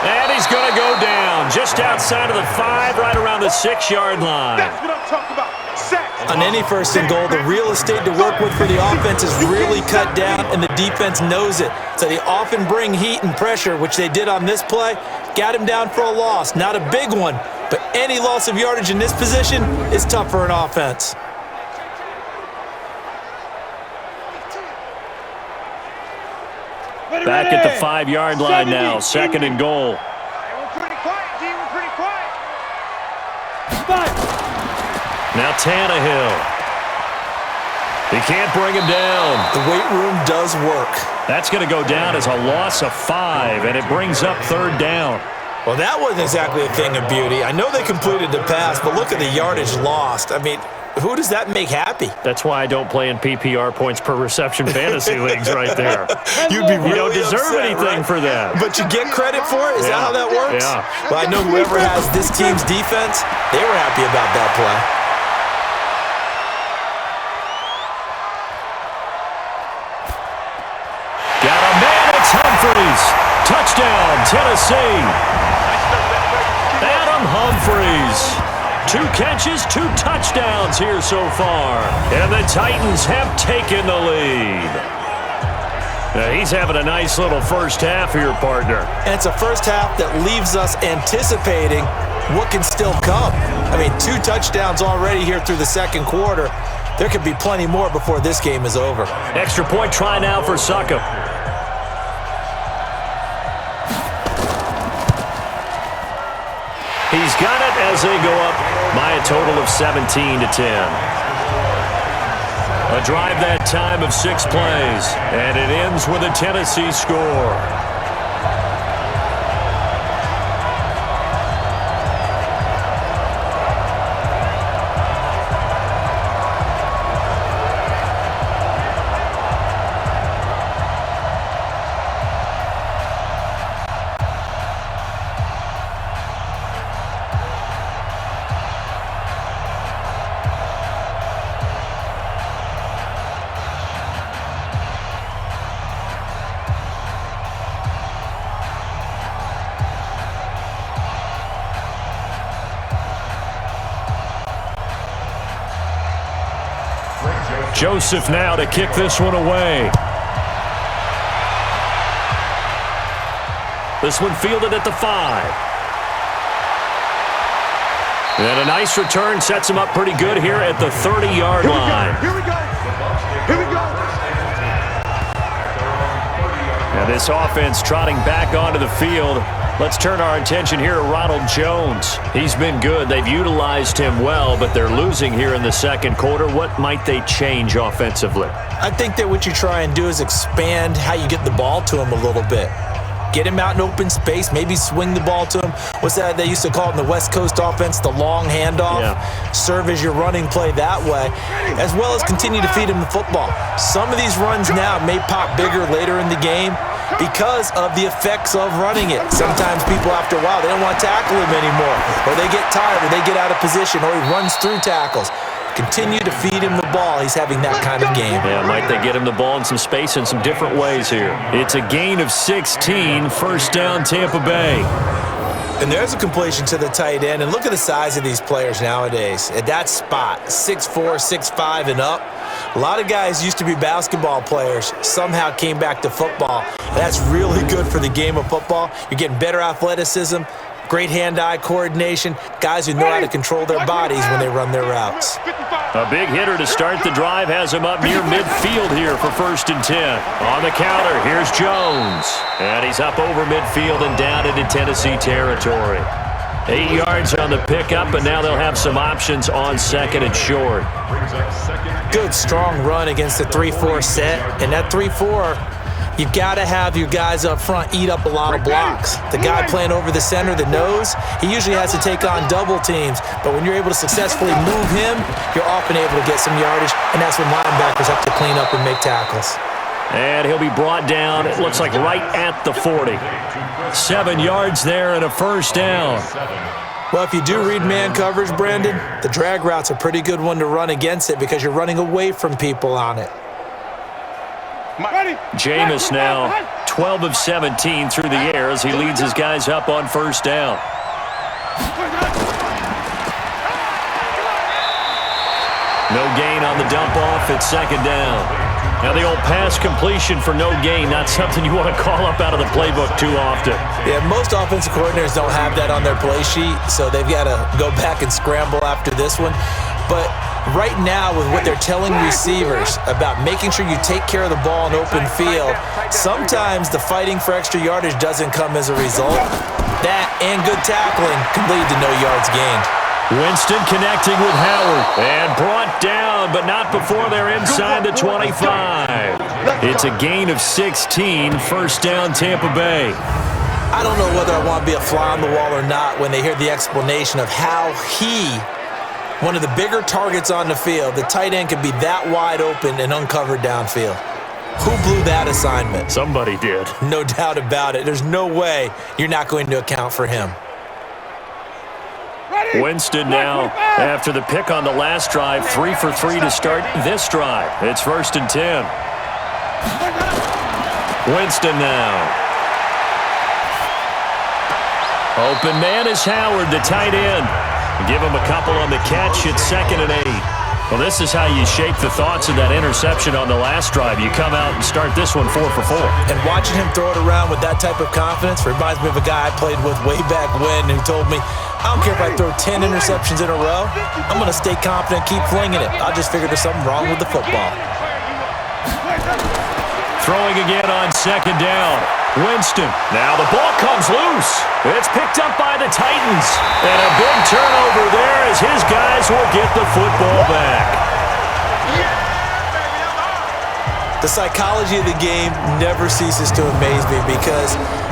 And he's going to go down just outside of the 5, right around the 6-yard line. That's what I'm talking about. Sacks. On any first and goal, the real estate to work with for the offense is really cut down, and the defense knows it. So they often bring heat and pressure, which they did on this play. Got him down for a loss. Not a big one, but any loss of yardage in this position is tough for an offense. Back at the 5-yard line now, 2nd and goal. We're pretty quiet, D. We're pretty quiet. Now Tannehill. He can't bring him down. The weight room does work. That's going to go down as a loss of 5, and it brings up third down. Well, that wasn't exactly a thing of beauty. I know they completed the pass, but look at the yardage lost. I mean, who does that make happy? That's why I don't play in PPR points per reception fantasy leagues right there. You'd be really You don't deserve upset, anything right? for that. But you get credit for it? Is that how that works? Yeah. Well, I know whoever has this team's defense, they were happy about that play. Got a man, it's Humphries. Touchdown, Tennessee. Adam Humphries. 2 catches, 2 touchdowns here so far. And the Titans have taken the lead. Now, he's having a nice little first half here, partner. And it's a first half that leaves us anticipating what can still come. I mean, 2 touchdowns already here through the second quarter. There could be plenty more before this game is over. Extra point try now for Succop. He's got it as they go up by a total of 17-10. A drive that time of 6 plays, and it ends with a Tennessee score. Joseph now to kick this one away. This one fielded at the 5. And a nice return sets him up pretty good here at the 30-yard line. Here we go. Now this offense trotting back onto the field. Let's turn our attention here to Ronald Jones. He's been good. They've utilized him well, but they're losing here in the second quarter. What might they change offensively? I think that what you try and do is expand how you get the ball to him a little bit. Get him out in open space, maybe swing the ball to him. What's that they used to call it in the West Coast offense, the long handoff? Yeah. Serve as your running play that way, as well as continue to feed him the football. Some of these runs now may pop bigger later in the game, because of the effects of running it. Sometimes people, after a while, they don't want to tackle him anymore, or they get tired, or they get out of position, or he runs through tackles. Continue to feed him the ball. He's having that kind of game. Yeah, might they get him the ball in some space in some different ways here. It's a gain of 16, first down Tampa Bay. And there's a completion to the tight end. And look at the size of these players nowadays. At that spot, 6'4", 6'5", and up. A lot of guys used to be basketball players, somehow came back to football. That's really good for the game of football. You're getting better athleticism, great hand-eye coordination, guys who know how to control their bodies when they run their routes. A big hitter to start the drive has him up near midfield here for 1st and 10. On the counter, here's Jones. And he's up over midfield and down into Tennessee territory. 8 yards on the pickup, and now they'll have some options on 2nd and short. Good, strong run against the 3-4 set. And that 3-4, you've got to have your guys up front eat up a lot of blocks. The guy playing over the center, the nose, he usually has to take on double teams. But when you're able to successfully move him, you're often able to get some yardage, and that's when linebackers have to clean up and make tackles. And he'll be brought down, it looks like right at the 40. 7 yards there and a first down. Well, if you do read man coverage, Brandon, the drag route's a pretty good one to run against it because you're running away from people on it. Jameis now 12 of 17 through the air as he leads his guys up on first down. No gain on the dump off at 2nd down. Now the old pass completion for no gain, not something you want to call up out of the playbook too often. Yeah, most offensive coordinators don't have that on their play sheet, so they've got to go back and scramble after this one. But right now, with what they're telling receivers about making sure you take care of the ball in open field, sometimes the fighting for extra yardage doesn't come as a result. That and good tackling can lead to no yards gained. Winston connecting with Howard and brought down, but not before they're inside the 25. It's a gain of 16, first down Tampa Bay. I don't know whether I want to be a fly on the wall or not when they hear the explanation of how one of the bigger targets on the field, the tight end could be that wide open and uncovered downfield. Who blew that assignment? Somebody did. No doubt about it. There's no way you're not going to account for him. Winston now, after the pick on the last drive, 3 for 3 to start this drive. It's 1st and 10. Winston now. Open man is Howard, the tight end. Give him a couple on the catch. It's 2nd and 8. Well, this is how you shape the thoughts of that interception on the last drive. You come out and start this one 4 for 4. And watching him throw it around with that type of confidence reminds me of a guy I played with way back when who told me, I don't care if I throw 10 interceptions in a row. I'm going to stay confident, keep flinging it. I just figured there's something wrong with the football. Throwing again on 2nd down. Winston. Now the ball comes loose. It's picked up by the Titans. And a big turnover there as his guys will get the football back. The psychology of the game never ceases to amaze me because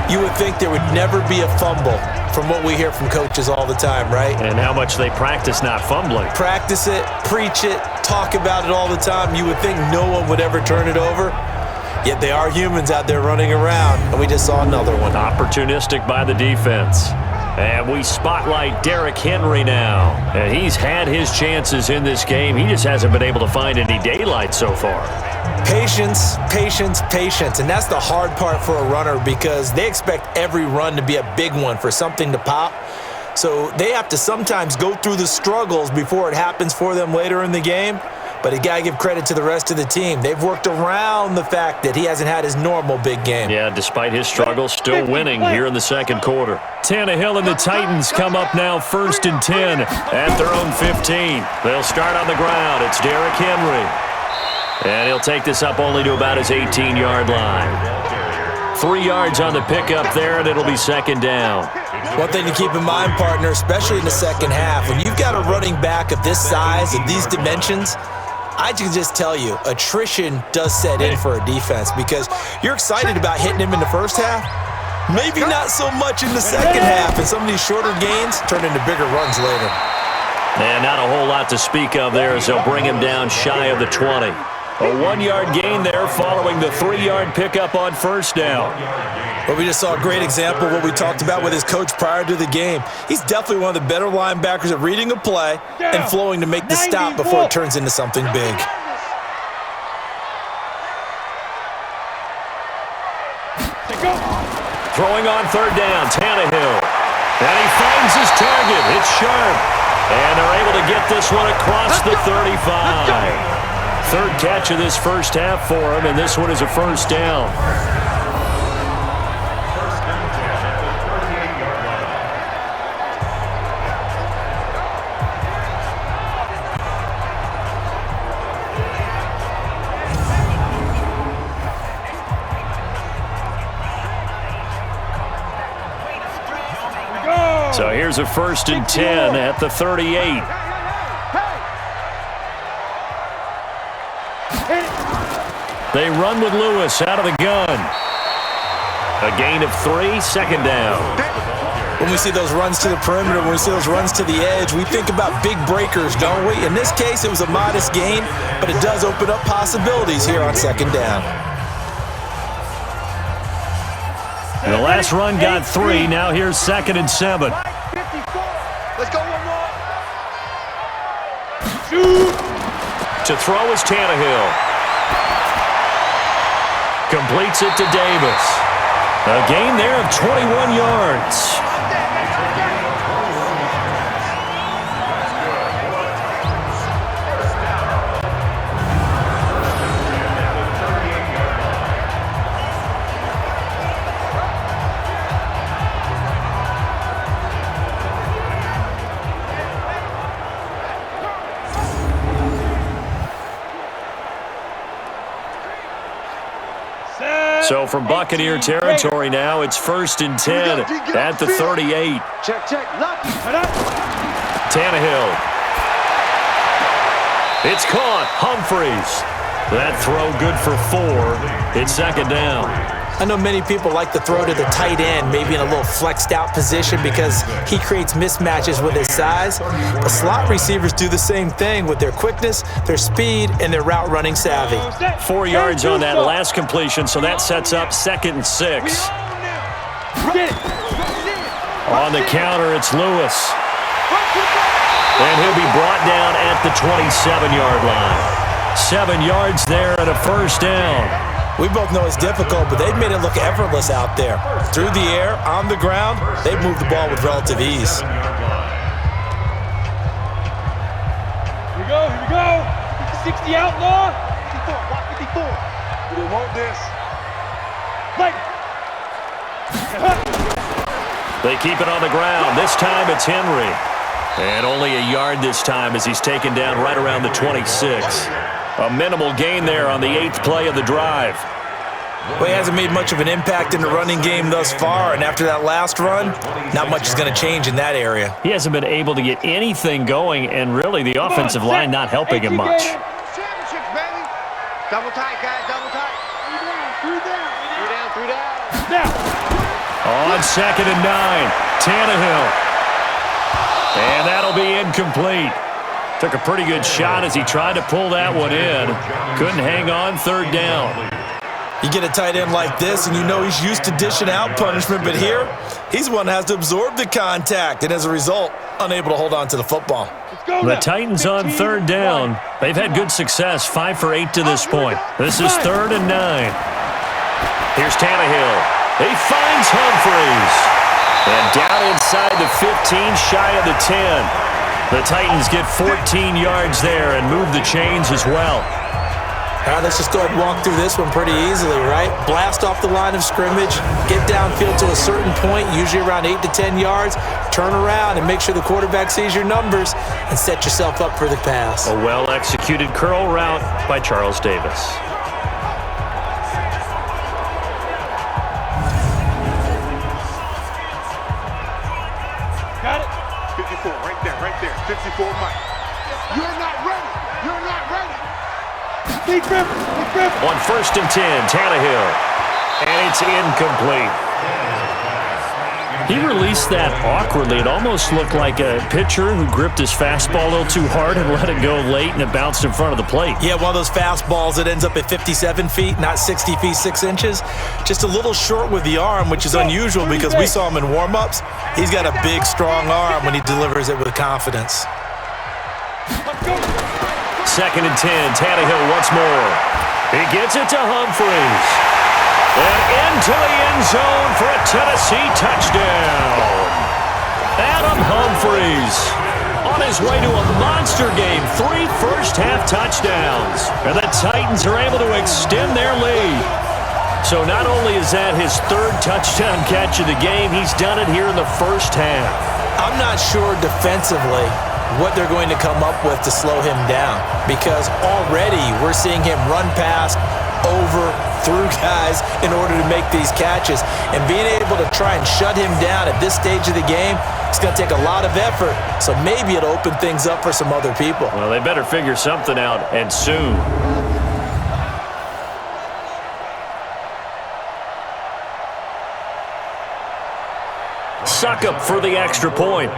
you would think there would never be a fumble from what we hear from coaches all the time, right? And how much they practice not fumbling. Practice it, preach it, talk about it all the time. You would think no one would ever turn it over. Yet they are humans out there running around, and we just saw another one. Opportunistic by the defense. And we spotlight Derrick Henry now. And he's had his chances in this game. He just hasn't been able to find any daylight so far. Patience, patience, patience. And that's the hard part for a runner because they expect every run to be a big one for something to pop. So they have to sometimes go through the struggles before it happens for them later in the game. But you got to give credit to the rest of the team. They've worked around the fact that he hasn't had his normal big game. Yeah, despite his struggles, still winning here in the 2nd quarter. Tannehill and the Titans come up now 1st and 10 at their own 15. They'll start on the ground. It's Derrick Henry. And he'll take this up only to about his 18-yard line. 3 yards on the pickup there, and it'll be 2nd down. One thing to keep in mind, partner, especially in the second half, when you've got a running back of this size and these dimensions, I can just tell you, attrition does set in for a defense because you're excited about hitting him in the first half. Maybe not so much in the second half, and some of these shorter gains turn into bigger runs later. And not a whole lot to speak of there as they'll bring him down shy of the 20. A 1-yard gain there following the 3-yard pickup on first down. Well, we just saw a great example of what we talked about with his coach prior to the game. He's definitely one of the better linebackers at reading a play and flowing to make the stop before it turns into something big. Throwing on third down, Tannehill. And he finds his target. It's sharp. And they're able to get this one across the 35. Third catch of this first half for him, and this one is a first down. So here's a 1st and 10 at the 38. They run with Lewis out of the gun. A gain of 3, second down. When we see those runs to the perimeter, when we see those runs to the edge, we think about big breakers, don't we? In this case, it was a modest gain, but it does open up possibilities here on second down. The last run got 3. Now here's 2nd and 7. Let's go one more. To throw is Tannehill. Completes it to Davis. A gain there of 21 yards. So from Buccaneer territory now, it's 1st and 10 at the 38. Check, check. Lucky. Tannehill. It's caught. Humphreys. That throw good for 4. It's 2nd down. I know many people like to throw to the tight end, maybe in a little flexed out position because he creates mismatches with his size. But slot receivers do the same thing with their quickness, their speed, and their route running savvy. 4 yards on that last completion, so that sets up 2nd and 6. On the counter, it's Lewis. And he'll be brought down at the 27-yard line. 7 yards there and a first down. We both know it's difficult, but they've made it look effortless out there. Through the air, on the ground, they've moved the ball with relative ease. Here we go, here we go. 60 outlaw. 54, block 54. We didn't want this. Right. They keep it on the ground. This time it's Henry. And only a yard this time as he's taken down right around the 26. A minimal gain there on the 8th play of the drive. Well, he hasn't made much of an impact in the running game thus far, and after that last run, not much is going to change in that area. He hasn't been able to get anything going, and really the offensive line not helping him much. Championships, baby. Double tight, guys, double tight. 3 down. On 2nd and 9, Tannehill. And that'll be incomplete. Took a pretty good shot as he tried to pull that one in. Couldn't hang on 3rd down. You get a tight end like this, and you know he's used to dishing out punishment, but here, he's the one that has to absorb the contact, and as a result, unable to hold on to the football. The Titans on 3rd down. They've had good success, 5 for 8 to this point. This is 3rd and 9. Here's Tannehill. He finds Humphreys. And down inside the 15, shy of the 10. The Titans get 14 yards there and move the chains as well. All right, let's just go ahead and walk through this one pretty easily, right? Blast off the line of scrimmage, get downfield to a certain point, usually around 8 to 10 yards, turn around and make sure the quarterback sees your numbers and set yourself up for the pass. A well-executed curl route by Charles Davis. Got it. 54, right there. 54, Mike. You're not ready. You're not ready. Big Rivers. On 1st and 10, Tannehill. And it's incomplete. He released that awkwardly. It almost looked like a pitcher who gripped his fastball a little too hard and let it go late, and it bounced in front of the plate. Yeah, one of those fastballs that ends up at 57 feet, not 60 feet, 6 inches. Just a little short with the arm, which is unusual because we saw him in warm-ups. He's got a big, strong arm when he delivers it with confidence. 2nd and 10, Tannehill once more. He gets it to Humphries. And into the end zone for a Tennessee touchdown. Adam Humphries on his way to a monster game. 3 first-half touchdowns. And the Titans are able to extend their lead. So not only is that his 3rd touchdown catch of the game, he's done it here in the first half. I'm not sure defensively what they're going to come up with to slow him down, because already we're seeing him run past, over, through guys in order to make these catches. And being able to try and shut him down at this stage of the game, it's going to take a lot of effort. So maybe it'll open things up for some other people. Well, they better figure something out, and soon. Suck up for the extra point.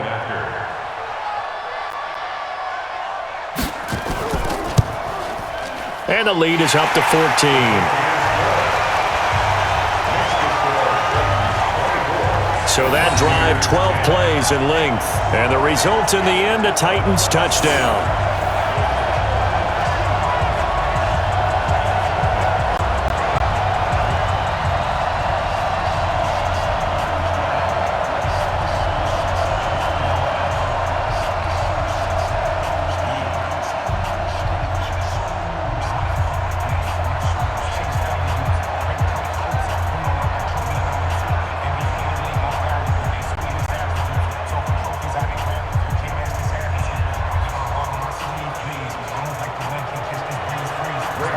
And the lead is up to 14. So that drive, 12 plays in length. And the result in the end, a Titans touchdown.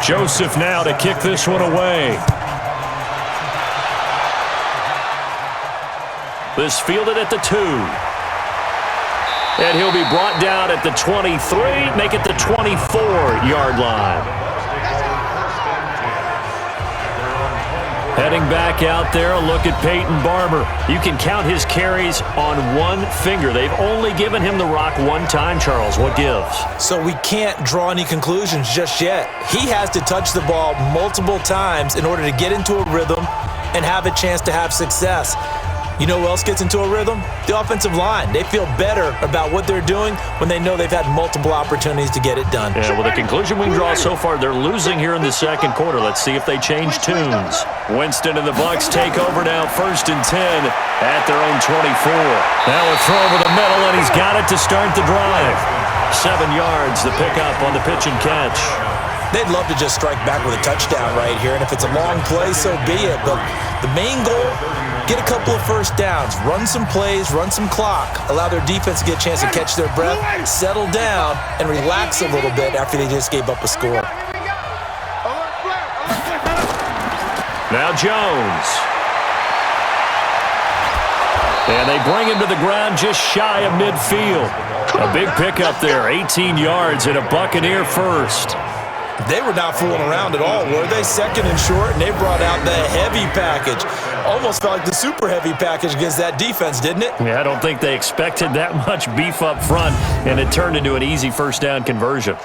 Joseph now to kick this one away. This fielded at the 2. And he'll be brought down at the 23, make it the 24-yard line. Heading back out there, a look at Peyton Barber. You can count his carries on one finger. They've only given him the rock one time, Charles. What gives? So we can't draw any conclusions just yet. He has to touch the ball multiple times in order to get into a rhythm and have a chance to have success. You know who else gets into a rhythm? The offensive line. They feel better about what they're doing when they know they've had multiple opportunities to get it done. Yeah, well, the conclusion we can draw so far, they're losing here in the second quarter. Let's see if they change tunes. Winston and the Bucs take over now, 1st and 10 at their own 24. Now a throw over the middle, and he's got it to start the drive. 7 yards, the pickup on the pitch and catch. They'd love to just strike back with a touchdown right here, and if it's a long play, so be it. But the main goal, get a couple of first downs, run some plays, run some clock, allow their defense to get a chance to catch their breath, settle down, and relax a little bit after they just gave up a score. Now Jones. And they bring him to the ground just shy of midfield. A big pickup there, 18 yards and a Buccaneer first. They were not fooling around at all, were they? 2nd and short, and they brought out the heavy package. Almost felt like the super heavy package against that defense, didn't it? Yeah, I don't think they expected that much beef up front, and it turned into an easy first down conversion.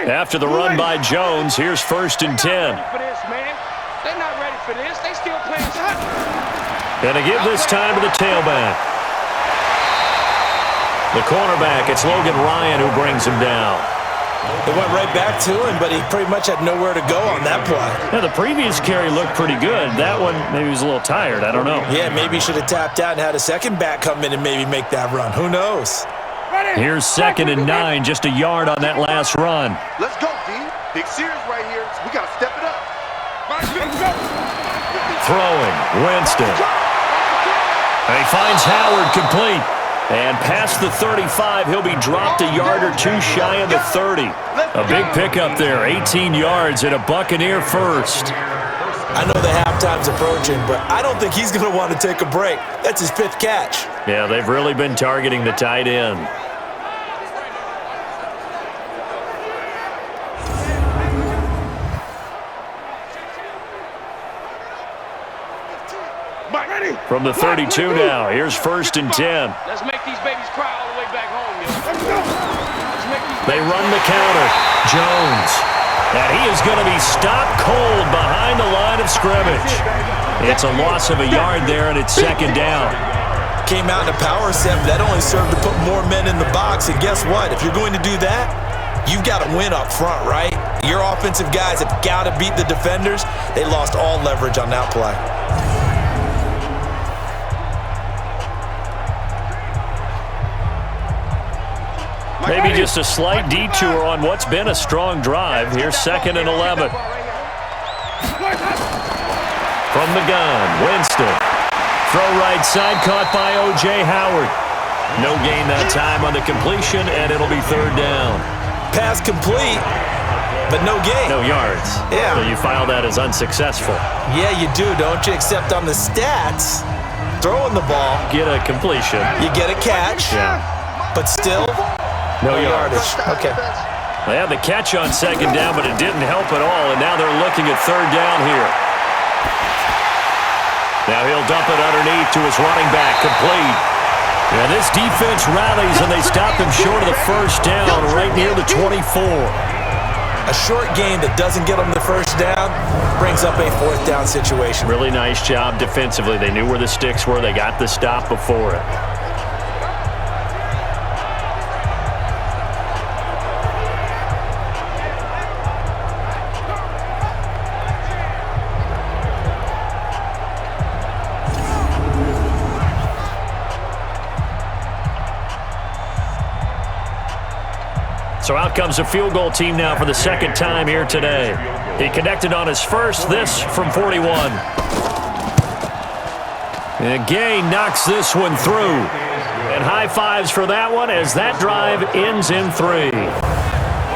After the run by Jones, here's 1st and 10. They're not ready for this. They still playing And to give this time to the tailback. The cornerback, it's Logan Ryan who brings him down. It went right back to him, but he pretty much had nowhere to go on that play. Yeah, the previous carry looked pretty good. That one, maybe he was a little tired. I don't know. Yeah, maybe he should have tapped out and had a second back come in and maybe make that run. Who knows? Here's 2nd and 9, just a yard on that last run. Let's go, D. Big series right here. We got to step it up. Throwing, Winston. And he finds Howard complete. And past the 35, he'll be dropped a yard or two shy of the 30. A big pickup there, 18 yards and a Buccaneer first. I know the halftime's approaching, but I don't think he's going to want to take a break. That's his 5th catch. Yeah, they've really been targeting the tight end. From the 32 now, here's 1st and 10. Let's make these babies cry all the way back home, yo. They run the counter. Jones. And he is going to be stopped cold behind the line of scrimmage. It's a loss of a yard there, and it's 2nd down. Came out in a power set, but that only served to put more men in the box. And guess what? If you're going to do that, you've got to win up front, right? Your offensive guys have got to beat the defenders. They lost all leverage on that play. Maybe just a slight detour on what's been a strong drive. Here's 2nd and 11. From the gun, Winston. Throw right side, caught by O.J. Howard. No gain that time on the completion, and it'll be 3rd down. Pass complete, but no gain. No yards. Yeah. So you file that as unsuccessful. Yeah, you do, don't you? Except on the stats, throwing the ball. Get a completion. You get a catch. Yeah. But still, no yardage. Okay. They had the catch on 2nd down, but it didn't help at all, and now they're looking at 3rd down here. Now he'll dump it underneath to his running back, complete. Yeah, this defense rallies, and they stop him short of the 1st down, right near the 24. A short gain that doesn't get them the 1st down brings up a 4th down situation. Really nice job defensively. They knew where the sticks were. They got the stop before it. So out comes the field goal team now for the 2nd time here today. He connected on his first, this from 41. And Gay knocks this one through. And high fives for that one as that drive ends in 3.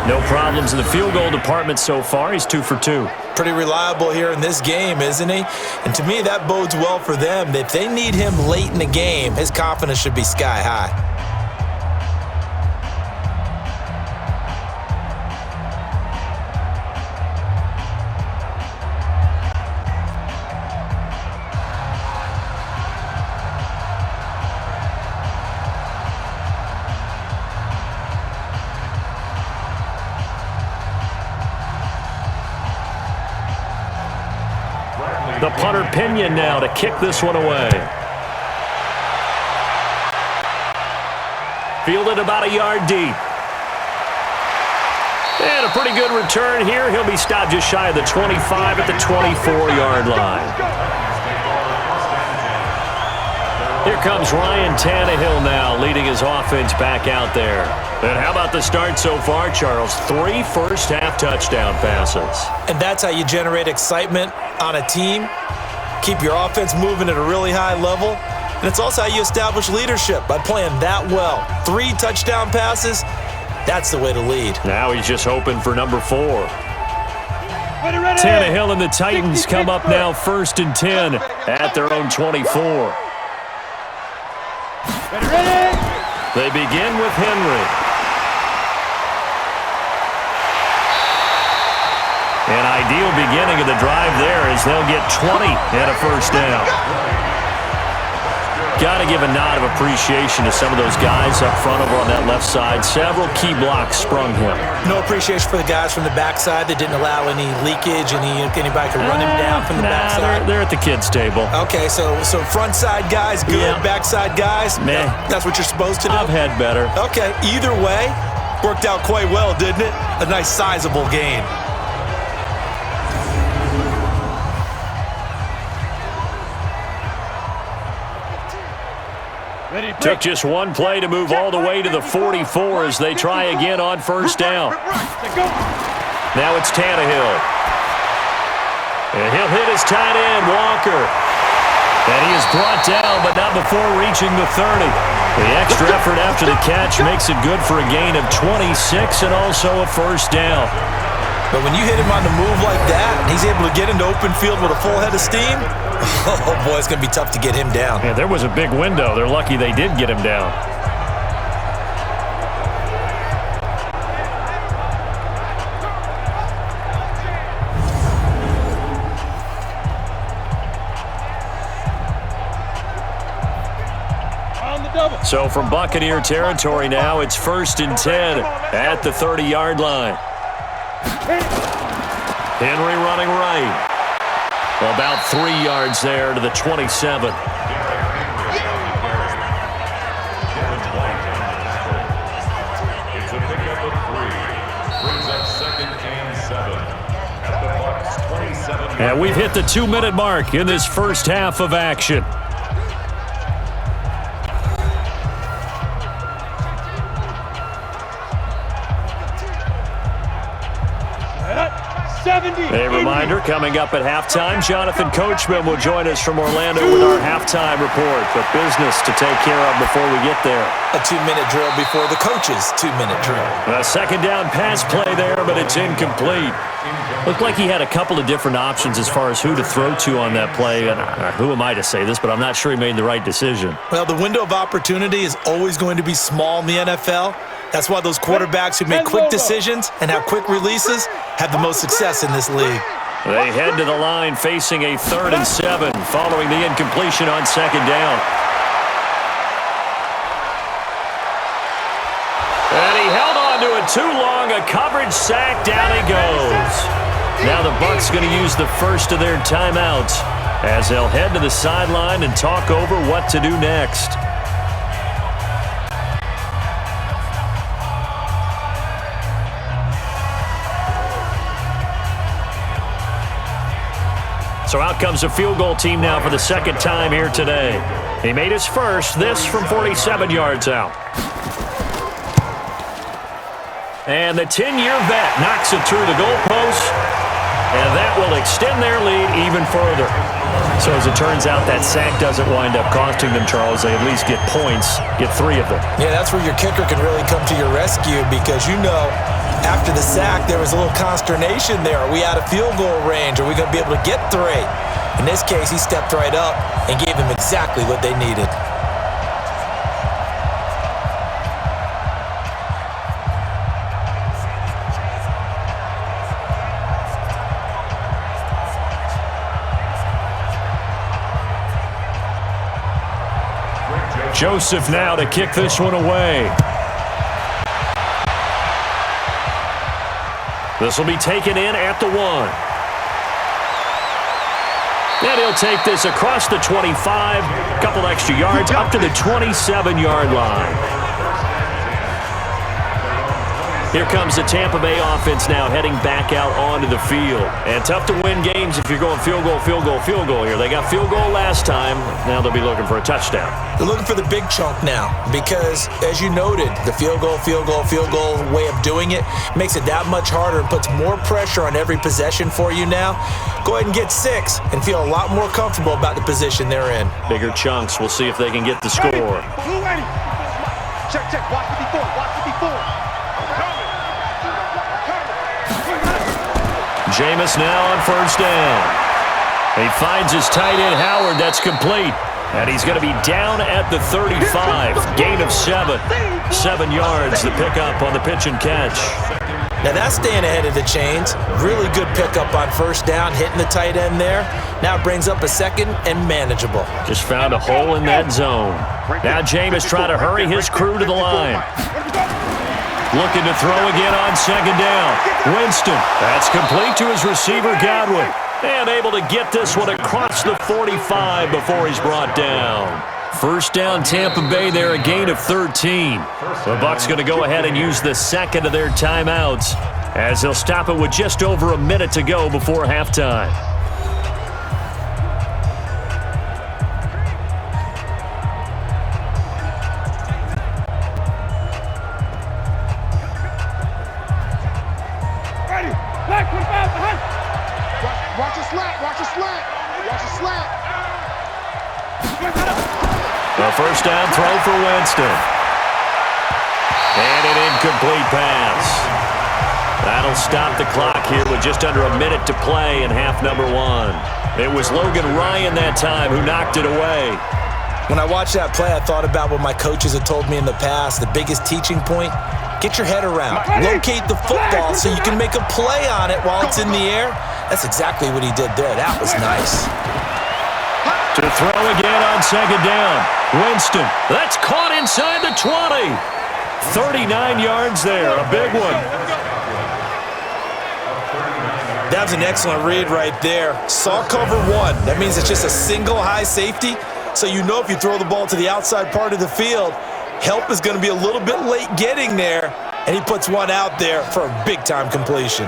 No problems in the field goal department so far. He's 2 for 2. Pretty reliable here in this game, isn't he? And to me, that bodes well for them. If they need him late in the game, his confidence should be sky high. The punter Pinion now to kick this one away. Fielded about a yard deep. And a pretty good return here. He'll be stopped just shy of the 25 at the 24-yard line. Here comes Ryan Tannehill now leading his offense back out there. And how about the start so far, Charles? 3 first-half touchdown passes. And that's how you generate excitement on a team. Keep your offense moving at a really high level. And it's also how you establish leadership, by playing that well. 3 touchdown passes, that's the way to lead. Now he's just hoping for number 4. Tannehill and the Titans come up now 1st and 10 at their own 24. They begin with Henry. An ideal beginning of the drive there as they'll get 20 and a 1st down. Got to give a nod of appreciation to some of those guys up front over on that left side. Several key blocks sprung him. No appreciation for the guys from the backside that didn't allow any leakage, anybody could run him down from the backside. They're at the kids' table. Okay, so front side guys, good. Yeah. Backside guys, meh. That's what you're supposed to do? I've had better. Okay, either way, worked out quite well, didn't it? A nice sizable gain. Took just one play to move all the way to the 44 as they try again on 1st down. Now it's Tannehill. And he'll hit his tight end, Walker. And he is brought down, but not before reaching the 30. The extra effort after the catch makes it good for a gain of 26 and also a 1st down. But when you hit him on the move like that, and he's able to get into open field with a full head of steam, oh boy, it's going to be tough to get him down. Yeah, there was a big window. They're lucky they did get him down. So from Buccaneer territory now, it's 1st and 10 at the 30-yard line. Henry running right. About 3 yards there to the 27. It's a pickup of 3. Brings up 2nd and 7 at the Bucs 27. And we've hit the 2-minute mark in this first half of action. A reminder, coming up at halftime, Jonathan Coachman will join us from Orlando with our halftime report. But business to take care of before we get there. A 2-minute drill before the coach's 2-minute drill. A second down pass play there, but it's incomplete. Looked like he had a couple of different options as far as who to throw to on that play. And who am I to say this, but I'm not sure he made the right decision. Well, the window of opportunity is always going to be small in the NFL. That's why those quarterbacks who make quick decisions and have quick releases have the most success in this league. They head to the line facing a 3rd and 7 following the incompletion on 2nd down. And he held on to it too long. A coverage sack. Down he goes. Now the Bucs going to use the first of their timeouts as they'll head to the sideline and talk over what to do next. So out comes the field goal team now for the second time here today. He made his first, this from 47 yards out. And the 10-year vet knocks it through the goalpost, and that will extend their lead even further. So as it turns out, that sack doesn't wind up costing them, Charles. They at least get points, get 3 of them. Yeah, that's where your kicker can really come to your rescue because after the sack, there was a little consternation there. Are we out of field goal range? Are we going to be able to get 3? In this case, he stepped right up and gave them exactly what they needed. Joseph now to kick this one away. This will be taken in at the 1. And he'll take this across the 25, a couple extra yards, up to the 27-yard line. Here comes the Tampa Bay offense now heading back out onto the field. And tough to win games if you're going field goal, field goal, field goal here. They got field goal last time. Now they'll be looking for a touchdown. They're looking for the big chunk now because, as you noted, the field goal way of doing it makes it that much harder and puts more pressure on every possession for you now. Go ahead and get 6 and feel a lot more comfortable about the position they're in. Bigger chunks. We'll see if they can get the score. Check, watch 54, watch 54. Jameis now on 1st down. He finds his tight end, Howard. That's complete. And he's going to be down at the 35. Gain of 7. 7 yards, the pickup on the pitch and catch. Now that's staying ahead of the chains. Really good pickup on 1st down, hitting the tight end there. Now it brings up a 2nd and manageable. Just found a hole in that zone. Now Jameis trying to hurry his crew to the line. Looking to throw again on 2nd down. Winston, that's complete to his receiver, Godwin. And able to get this one across the 45 before he's brought down. 1st down, Tampa Bay there, a gain of 13. The Bucs going to go ahead and use the second of their timeouts as they'll stop it with just over a minute to go before halftime. Watch a slant. The 1st down throw for Winston. And an incomplete pass. That'll stop the clock here with just under a minute to play in half number 1. It was Logan Ryan that time who knocked it away. When I watched that play, I thought about what my coaches had told me in the past. The biggest teaching point, get your head around. Locate the football so you can make a play on it while it's in the air. That's exactly what he did there. That was nice. To throw again on second down. Winston. That's caught inside the 20. 39 yards there. A big one. That was an excellent read right there. Saw cover one. That means it's just a single high safety. So you know if you throw the ball to the outside part of the field, help is going to be a little bit late getting there. And he puts one out there for a big-time completion.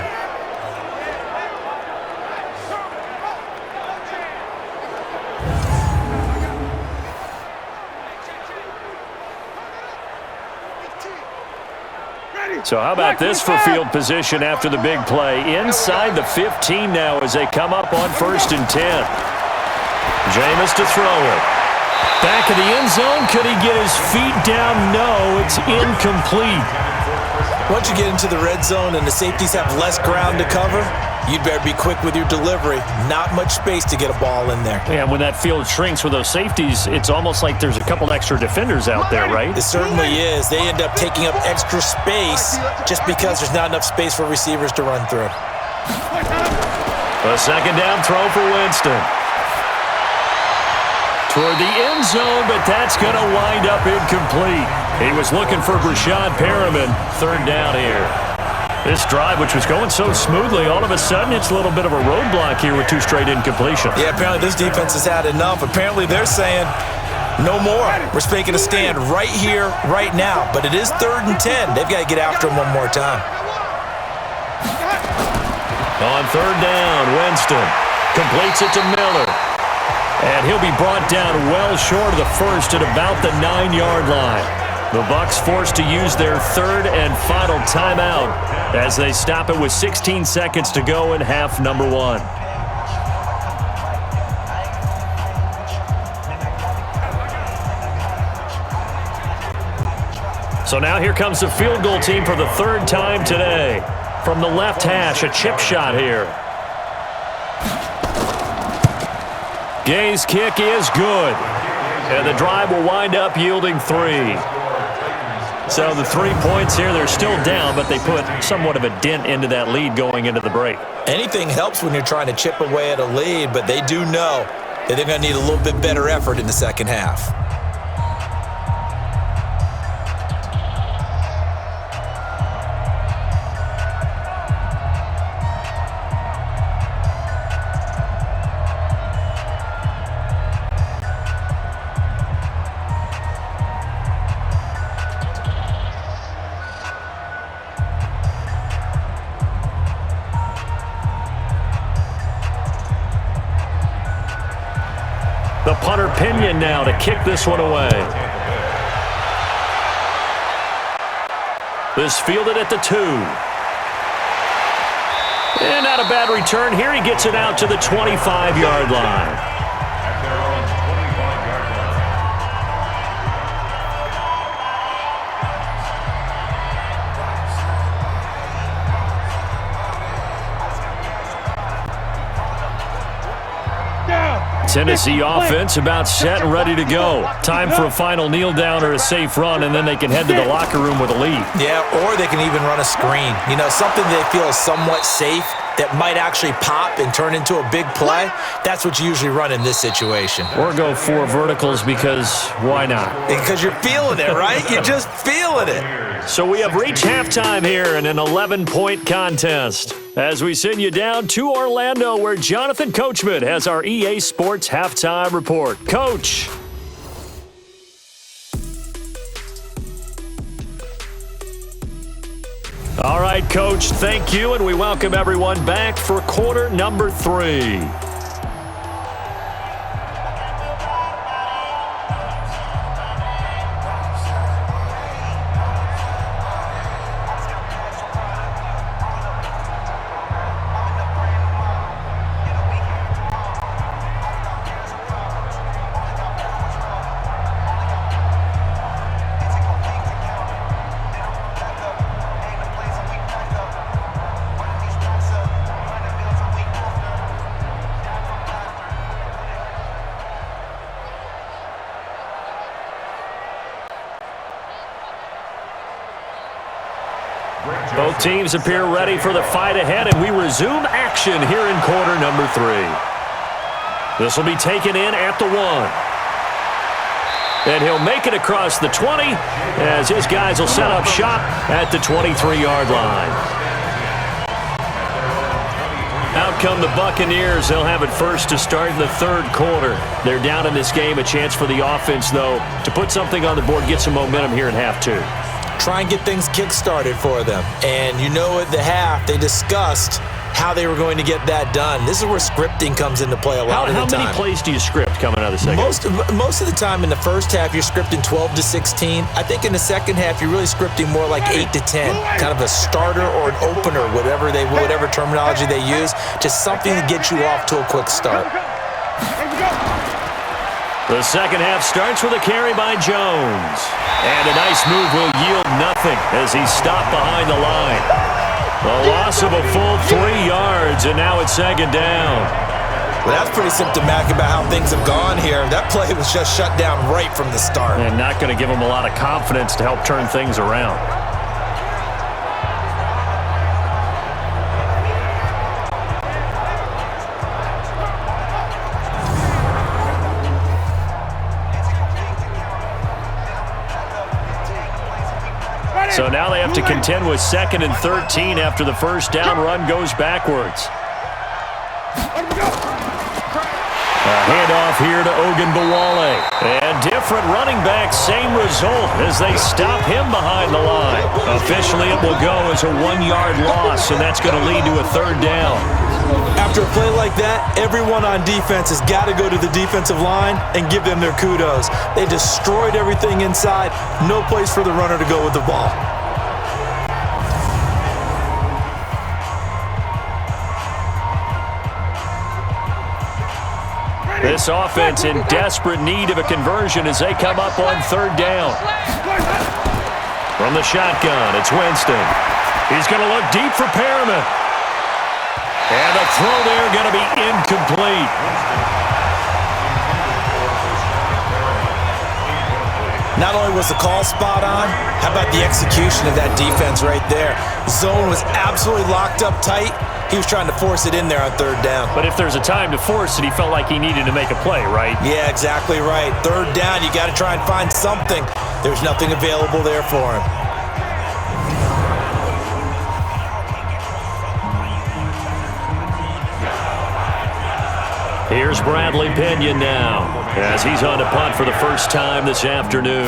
So how about this for field position after the big play? Inside the 15 now as they come up on 1st and 10. Jameis to throw it. Back of the end zone. Could he get his feet down? No, it's incomplete. Once you get into the red zone and the safeties have less ground to cover, you'd better be quick with your delivery. Not much space to get a ball in there. Yeah, when that field shrinks with those safeties, it's almost like there's a couple extra defenders out there, right? It certainly is. They end up taking up extra space just because there's not enough space for receivers to run through. A second down throw for Winston. Toward the end zone, but that's going to wind up incomplete. He was looking for Brashad Perriman. 3rd down here. This drive, which was going so smoothly, all of a sudden it's a little bit of a roadblock here with 2 straight incompletions. Yeah, apparently this defense has had enough. Apparently they're saying, no more. We're making a stand right here, right now. But it is 3rd and 10. They've got to get after him one more time. On 3rd down, Winston completes it to Miller. And he'll be brought down well short of the first at about the 9-yard line. The Bucs forced to use their 3rd and final timeout as they stop it with 16 seconds to go in half number 1. So now here comes the field goal team for the 3rd time today. From the left hash, a chip shot here. Gay's kick is good. And the drive will wind up yielding 3. So the 3 points here, they're still down, but they put somewhat of a dent into that lead going into the break. Anything helps when you're trying to chip away at a lead, but they do know that they're going to need a little bit better effort in the second half. The punter Pinion now to kick this one away. This fielded at the 2. And not a bad return here. He gets it out to the 25-yard line. Tennessee offense about set and ready to go. Time for a final kneel down or a safe run, and then they can head to the locker room with a lead. Yeah, or they can even run a screen. You know, something they feel is somewhat safe that might actually pop and turn into a big play. That's what you usually run in this situation. Or go 4 verticals because why not? Because you're feeling it, right? You're just feeling it. So we have reached halftime here in an 11-point contest. As we send you down to Orlando, where Jonathan Coachman has our EA Sports Halftime Report. Coach. All right, Coach, thank you, and we welcome everyone back for quarter number 3. Both teams appear ready for the fight ahead, and we resume action here in quarter number 3. This will be taken in at the 1. And he'll make it across the 20 as his guys will set up shop at the 23-yard line. Out come the Buccaneers. They'll have it first to start in the third quarter. They're down in this game. A chance for the offense, though, to put something on the board, get some momentum here in half 2. Try and get things kick-started for them. And you know at the half, they discussed how they were going to get that done. This is where scripting comes into play a lot of the time. How many plays do you script coming out of the second? Most of the time in the first half, you're scripting 12 to 16. I think in the second half, you're really scripting more like 8 to 10. Kind of a starter or an opener, whatever terminology they use. Just something to get you off to a quick start. The second half starts with a carry by Jones. And a nice move will yield nothing as he's stopped behind the line. A loss of a full 3 yards, and now it's second down. Well, that's pretty symptomatic about how things have gone here. That play was just shut down right from the start. And not going to give them a lot of confidence to help turn things around. So now they have to contend with 2nd and 13 after the first down run goes backwards. A handoff here to Ogunbowale. And different running backs, same result as they stop him behind the line. Officially, it will go as a 1-yard loss, and that's going to lead to a third down. After a play like that, everyone on defense has got to go to the defensive line and give them their kudos. They destroyed everything inside. No place for the runner to go with the ball. This offense in desperate need of a conversion as they come up on third down. From the shotgun, it's Winston. He's going to look deep for Perriman. And the throw there going to be incomplete. Not only was the call spot on, how about the execution of that defense right there? Zone was absolutely locked up tight. He was trying to force it in there on third down. But if there's a time to force it, he felt like he needed to make a play, right? Yeah, exactly right. Third down, you got to try and find something. There's nothing available there for him. Here's Bradley Pinion now as he's on to punt for the first time this afternoon.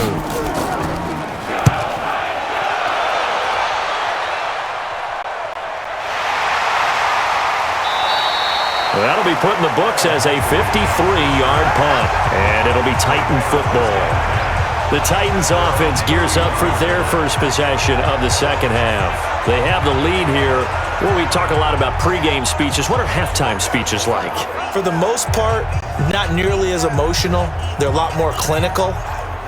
That'll be put in the books as a 53-yard punt, and it'll be Titan football. The Titans offense gears up for their first possession of the second half. They have the lead here. Well, we talk a lot about pregame speeches. What are halftime speeches like? For the most part, not nearly as emotional. They're a lot more clinical.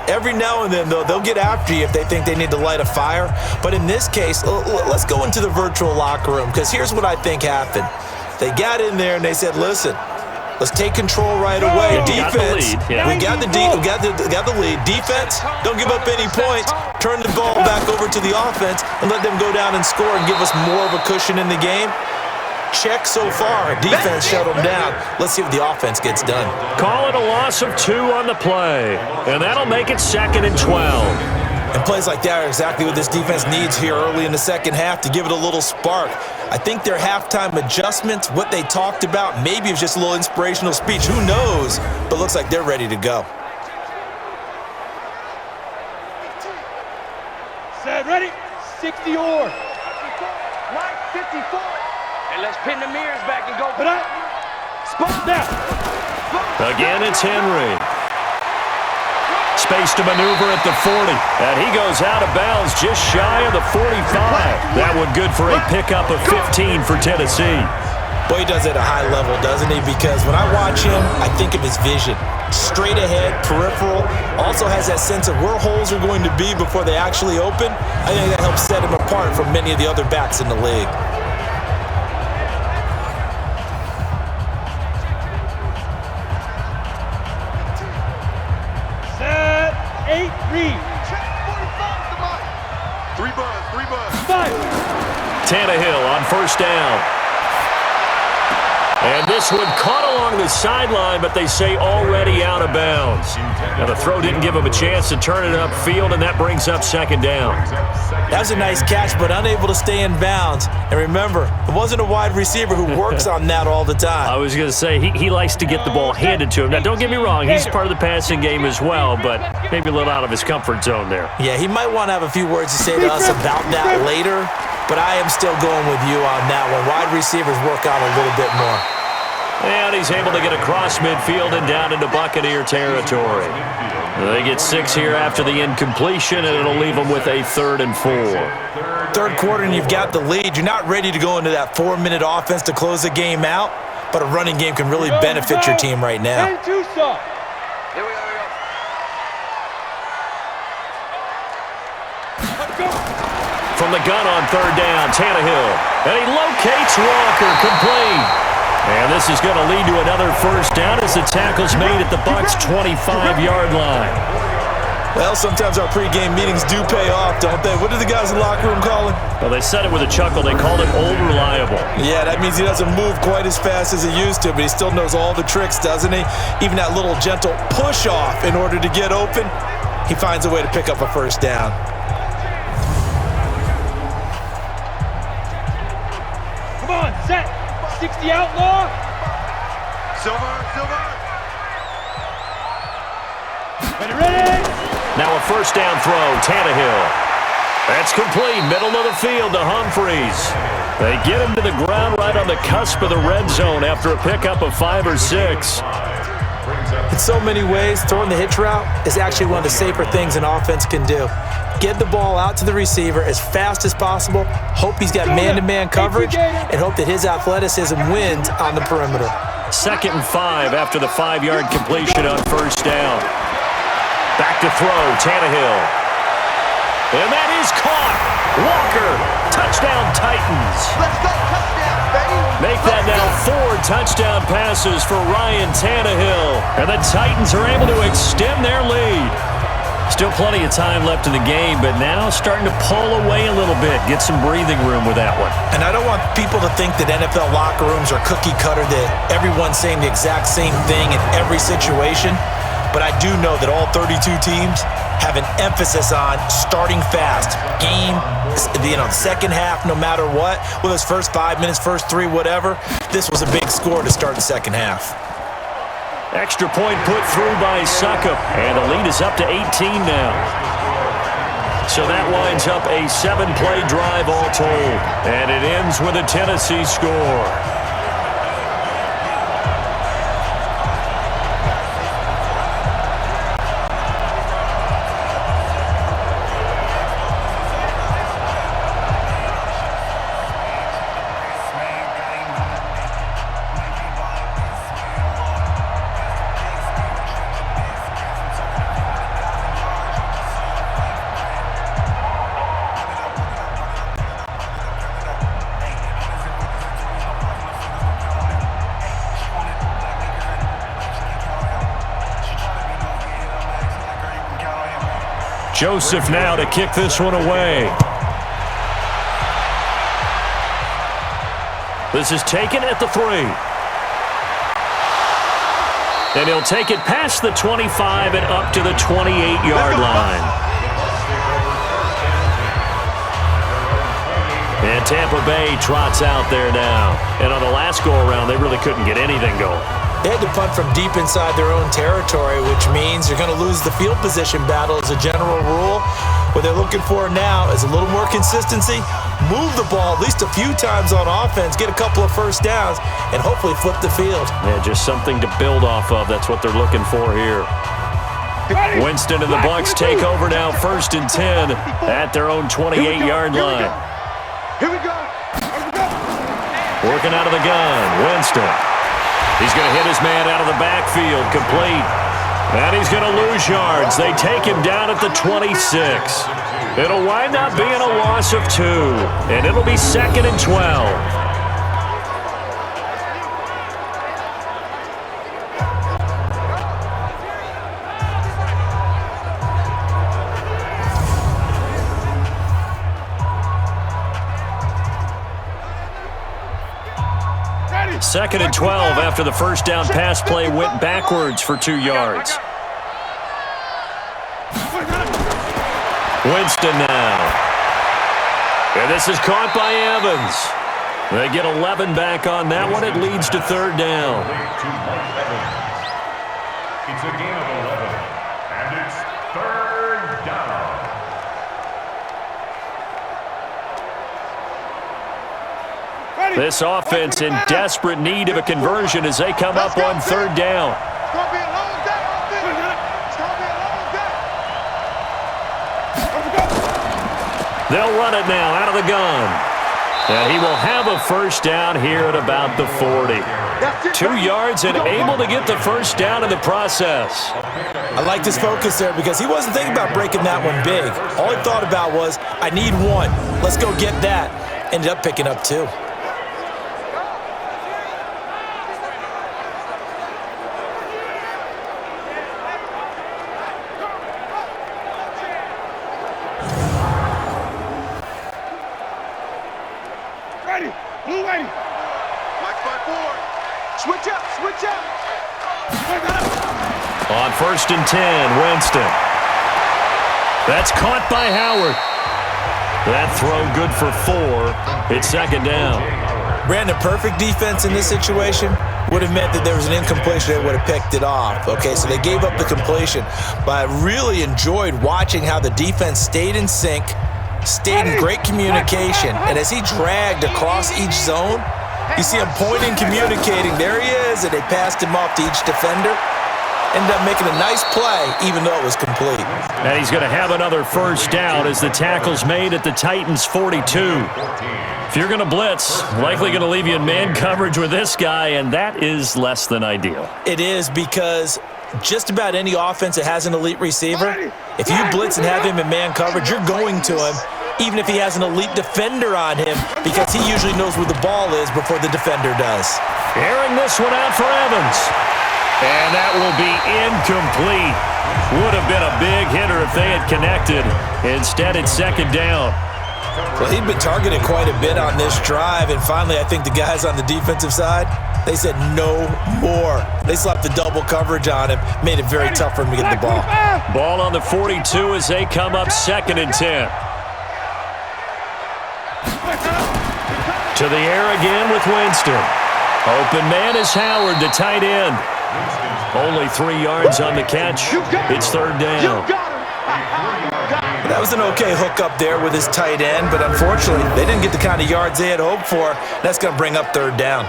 Every now and then, though, they'll get after you if they think they need to light a fire. But in this case, let's go into the virtual locker room, because here's what I think happened. They got in there and they said, listen, let's take control right away. Defense, we got the lead. Defense, don't give up any points. Turn the ball back over to the offense and let them go down and score and give us more of a cushion in the game. Check so far. Defense shut them down. Let's see if the offense gets done. Call it a loss of 2 on the play, and that'll make it 2nd and 12. And plays like that are exactly what this defense needs here early in the second half to give it a little spark. I think their halftime adjustments, what they talked about, maybe it's just a little inspirational speech. Who knows? But looks like they're ready to go. Set, ready, 60 or. Right, 54. And let's pin the mirrors back and go. Put up. Spot down. Again, it's Henry. Space to maneuver at the 40. And he goes out of bounds just shy of the 45. That one good for a pickup of 15 for Tennessee. Boy, he does it at a high level, doesn't he? Because when I watch him, I think of his vision. Straight ahead, peripheral. Also has that sense of where holes are going to be before they actually open. I think that helps set him apart from many of the other backs in the league. Five. Tannehill on first down. And this one caught along the sideline, but they say already out of bounds. Now, the throw didn't give him a chance to turn it upfield, and that brings up second down. That was a nice catch, but unable to stay in bounds. And remember, it wasn't a wide receiver who works on that all the time. I was going to say, he likes to get the ball handed to him. Now, don't get me wrong, he's part of the passing game as well, but maybe a little out of his comfort zone there. Yeah, he might want to have a few words to say to us about that later, but I am still going with you on that one. Wide receivers work on a little bit more. And he's able to get across midfield and down into Buccaneer territory. They get 6 here after the incompletion, and it'll leave them with a 3rd and 4. Third quarter, and you've got the lead. You're not ready to go into that 4-minute offense to close the game out, but a running game can really benefit your team right now. Here we go. From the gun on 3rd down, Tannehill. And he locates Walker, complete. And this is going to lead to another first down as the tackle's made at the Bucs' 25-yard line. Well, sometimes our pregame meetings do pay off, don't they? What did the guys in the locker room call him? Well, they said it with a chuckle. They called him Old Reliable. Yeah, that means he doesn't move quite as fast as he used to, but he still knows all the tricks, doesn't he? Even that little gentle push-off in order to get open, he finds a way to pick up a first down. Come on, set. 60 outlaw. Silver. Ready. Now a first down throw, Tannehill. That's complete, middle of the field to Humphreys. They get him to the ground right on the cusp of the red zone after a pickup of 5 or 6. In so many ways, throwing the hitch route is actually one of the safer things an offense can do. Get the ball out to the receiver as fast as possible, hope he's got man-to-man coverage, and hope that his athleticism wins on the perimeter. 2nd and 5 after the 5-yard completion on first down. Back to throw, Tannehill. And that is caught. Walker, touchdown Titans. Let's go, touchdown, baby. Make that now 4 touchdown passes for Ryan Tannehill. And the Titans are able to extend their lead. Still plenty of time left in the game, but now starting to pull away a little bit. Get some breathing room with that one. And I don't want people to think that NFL locker rooms are cookie cutter, that everyone's saying the exact same thing in every situation. But I do know that all 32 teams have an emphasis on starting fast. Game, second half, no matter what. Whether it's first 5 minutes, first 3, whatever. This was a big score to start the second half. Extra point put through by Succop, and the lead is up to 18 now. So that winds up a 7-play drive all told, and it ends with a Tennessee score. Joseph now to kick this one away. This is taken at the 3. And he'll take it past the 25 and up to the 28-yard line. And Tampa Bay trots out there now. And on the last go-around, they really couldn't get anything going. They had to punt from deep inside their own territory, which means you're going to lose the field position battle as a general rule. What they're looking for now is a little more consistency, move the ball at least a few times on offense, get a couple of first downs, and hopefully flip the field. Yeah, just something to build off of. That's what they're looking for here. Winston and the Bucs take over now, 1st and 10 at their own 28-yard line. Here we go. Working out of the gun, Winston. He's going to hit his man out of the backfield, complete. And he's going to lose yards. They take him down at the 26. It'll wind up being a loss of 2, and it'll be 2nd and 12. 2nd and 12 after the first down pass play went backwards for 2 yards. Winston now. And this is caught by Evans. They get 11 back on that one. It leads to 3rd down. It's a gain of 11, and it's 3rd down. This offense in desperate need of a conversion as they come up on 3rd down. It's going to be a long day. It's going to be a long day. They'll run it now out of the gun. And he will have a first down here at about the 40. 2 yards and able to get the first down in the process. I liked his focus there because he wasn't thinking about breaking that one big. All he thought about was, I need one. Let's go get that. Ended up picking up 2. Blue lady. Mike 5-4. Switch up, switch up. On 1st and 10, Winston. That's caught by Howard. That throw good for 4. It's 2nd down. Brandon, perfect defense in this situation would have meant that there was an incompletion that would have picked it off. Okay, so they gave up the completion. But I really enjoyed watching how the defense stayed in sync, stayed in great communication, and as he dragged across each zone, you see him pointing, communicating. There he is, and they passed him off to each defender. Ended up making a nice play, even though it was complete. And he's going to have another first down as the tackle's made at the Titans' 42. If you're going to blitz, likely going to leave you in man coverage with this guy, and that is less than ideal. It is, because just about any offense that has an elite receiver, if you blitz and have him in man coverage, you're going to him, even if he has an elite defender on him, because he usually knows where the ball is before the defender does. Airing this one out for Evans. And that will be incomplete. Would have been a big hitter if they had connected. Instead, it's 2nd down. Well, he'd been targeted quite a bit on this drive, and finally I think the guys on the defensive side, they said no more. They slapped the double coverage on him, made it very tough for him to get the ball. Ball on the 42 as they come up 2nd and 10. To the air again with Winston. Open man is Howard, the tight end. Only 3 yards on the catch. It's 3rd down. That was an okay hookup there with his tight end, but unfortunately, they didn't get the kind of yards they had hoped for. That's going to bring up 3rd down.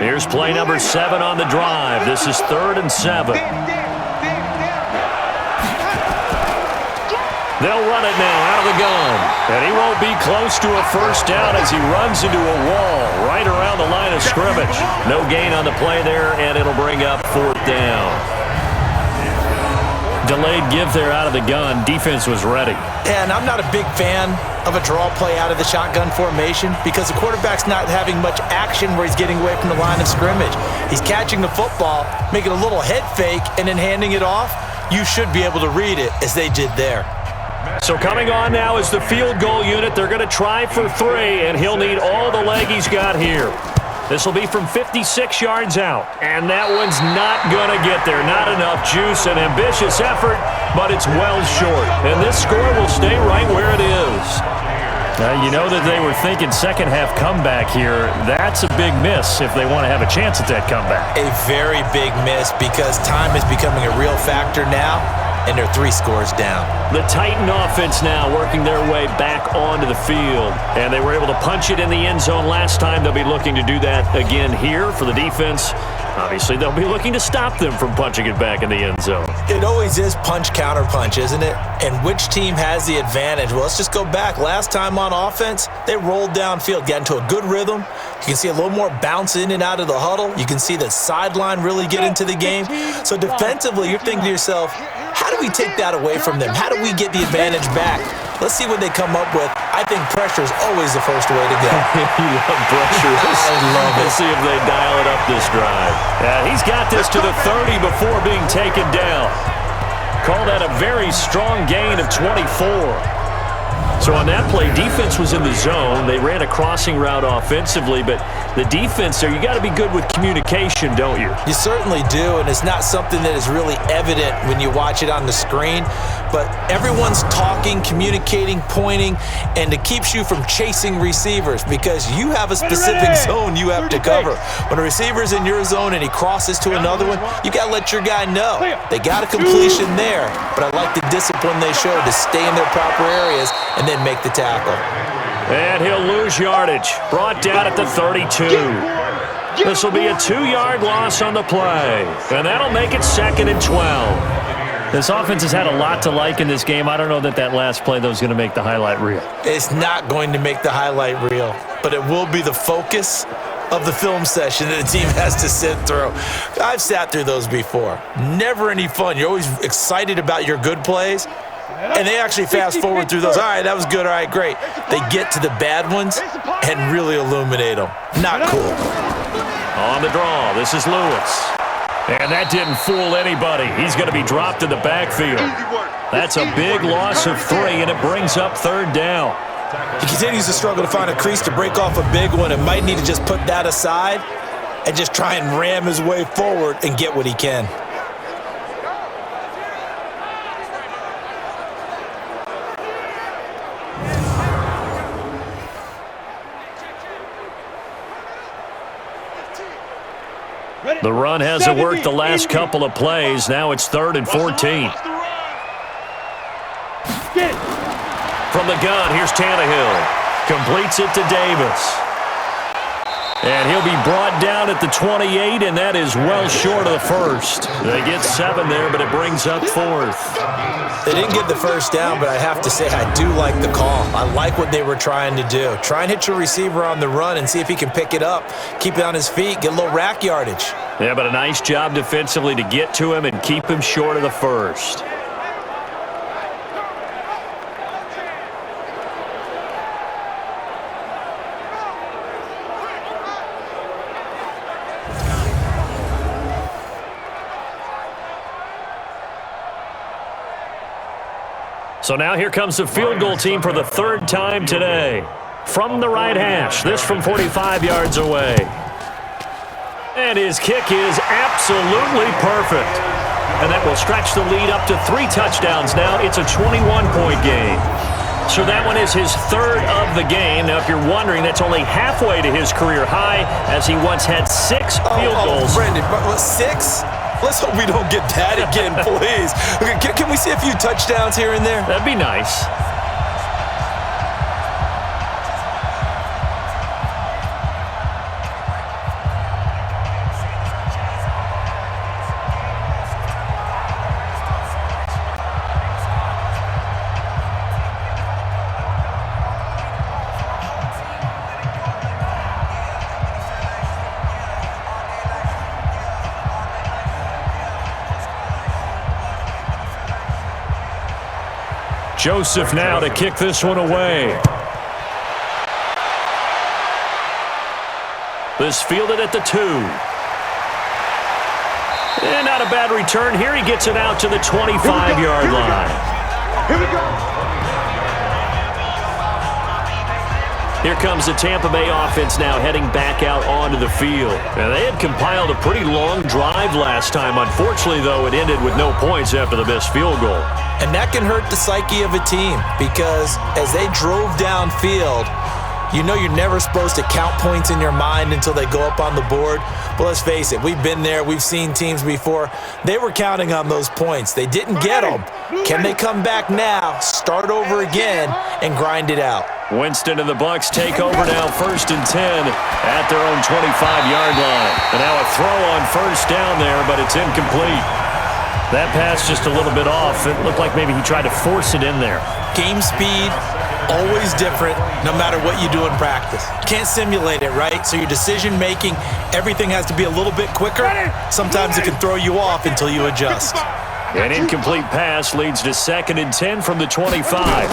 Here's play number 7 on the drive. This is 3rd and 7. They'll run it now out of the gun. And he won't be close to a first down as he runs into a wall right around the line of scrimmage. No gain on the play there, and it'll bring up 4th down. Delayed give there out of the gun. Defense was ready. And I'm not a big fan of a draw play out of the shotgun formation because the quarterback's not having much action where he's getting away from the line of scrimmage. He's catching the football, making a little head fake, and then handing it off. You should be able to read it as they did there. So coming on now is the field goal unit. They're going to try for 3, and he'll need all the leg he's got here. This will be from 56 yards out, and that one's not going to get there. Not enough juice, an ambitious effort, but it's well short. And this score will stay right where it is. You know that they were thinking second half comeback here. That's a big miss if they want to have a chance at that comeback. A very big miss because time is becoming a real factor now, and they're 3 scores down. The Titan offense now working their way back onto the field. And they were able to punch it in the end zone last time. They'll be looking to do that again here for the defense. Obviously, they'll be looking to stop them from punching it back in the end zone. It always is punch-counter-punch, isn't it? And which team has the advantage? Well, let's just go back. Last time on offense, they rolled downfield, got into a good rhythm. You can see a little more bounce in and out of the huddle. You can see the sideline really get into the game. So defensively, you're thinking to yourself, how do we take that away from them? How do we get the advantage back? Let's see what they come up with. I think pressure is always the first way to go. You love pressure. I love it. Let's see if they dial it up this drive. Yeah, he's got this to the 30 before being taken down. Call that a very strong gain of 24. So on that play, defense was in the zone. They ran a crossing route offensively, but the defense there, you got to be good with communication, don't you? You certainly do, and it's not something that is really evident when you watch it on the screen, but everyone's talking, communicating, pointing, and it keeps you from chasing receivers because you have a specific zone you have to cover. When a receiver's in your zone and he crosses to another one, you got to let your guy know. They got a completion there, but I like the discipline they showed to stay in their proper areas and then make the tackle. And he'll lose yardage. Brought down at the 32. This will be a 2-yard loss on the play. And that'll make it 2nd and 12. This offense has had a lot to like in this game. I don't know that last play, though, is going to make the highlight reel. It's not going to make the highlight reel, but it will be the focus of the film session that the team has to sit through. I've sat through those before. Never any fun. You're always excited about your good plays, and they actually fast forward through those. All right, that was good. All right, great. They get to the bad ones and really illuminate them. Not cool. On the draw, this is Lewis. And that didn't fool anybody. He's going to be dropped in the backfield. That's a big loss of 3, and it brings up 3rd down. He continues to struggle to find a crease to break off a big one and might need to just put that aside and just try and ram his way forward and get what he can. The run hasn't worked the last couple of plays. Now it's 3rd and 14. From the gun, here's Tannehill. Completes it to Davis. And he'll be brought down at the 28, and that is well short of the first. They get 7 there, but it brings up 4th. They didn't get the first down, but I have to say I do like the call. I like what they were trying to do. Try and hit your receiver on the run and see if he can pick it up, keep it on his feet, get a little rack yardage. Yeah, but a nice job defensively to get to him and keep him short of the first. So now here comes the field goal team for the 3rd time today. From the right hash, this from 45 yards away. And his kick is absolutely perfect. And that will stretch the lead up to 3 touchdowns now. It's a 21-point game. So that one is his 3rd of the game. Now, if you're wondering, that's only halfway to his career high as he once had 6 field goals. Brendan, 6? Let's hope we don't get that again, please. Okay, can we see a few touchdowns here and there? That'd be nice. Joseph now to kick this one away. This fielded at the 2. And not a bad return here. He gets it out to the 25-yard line. Here we go. Here comes the Tampa Bay offense now heading back out onto the field. And they had compiled a pretty long drive last time. Unfortunately, though, it ended with no points after the missed field goal. And that can hurt the psyche of a team because as they drove downfield, you know you're never supposed to count points in your mind until they go up on the board. But let's face it, we've been there. We've seen teams before. They were counting on those points. They didn't get them. Can they come back now, start over again, and grind it out? Winston and the Bucs take over now, 1st and 10 at their own 25-yard line. And now a throw on 1st down there, but it's incomplete. That pass just a little bit off. It looked like maybe he tried to force it in there. Game speed, always different no matter what you do in practice. Can't simulate it, right? So your decision-making, everything has to be a little bit quicker. Sometimes it can throw you off until you adjust. An incomplete pass leads to 2nd and 10 from the 25.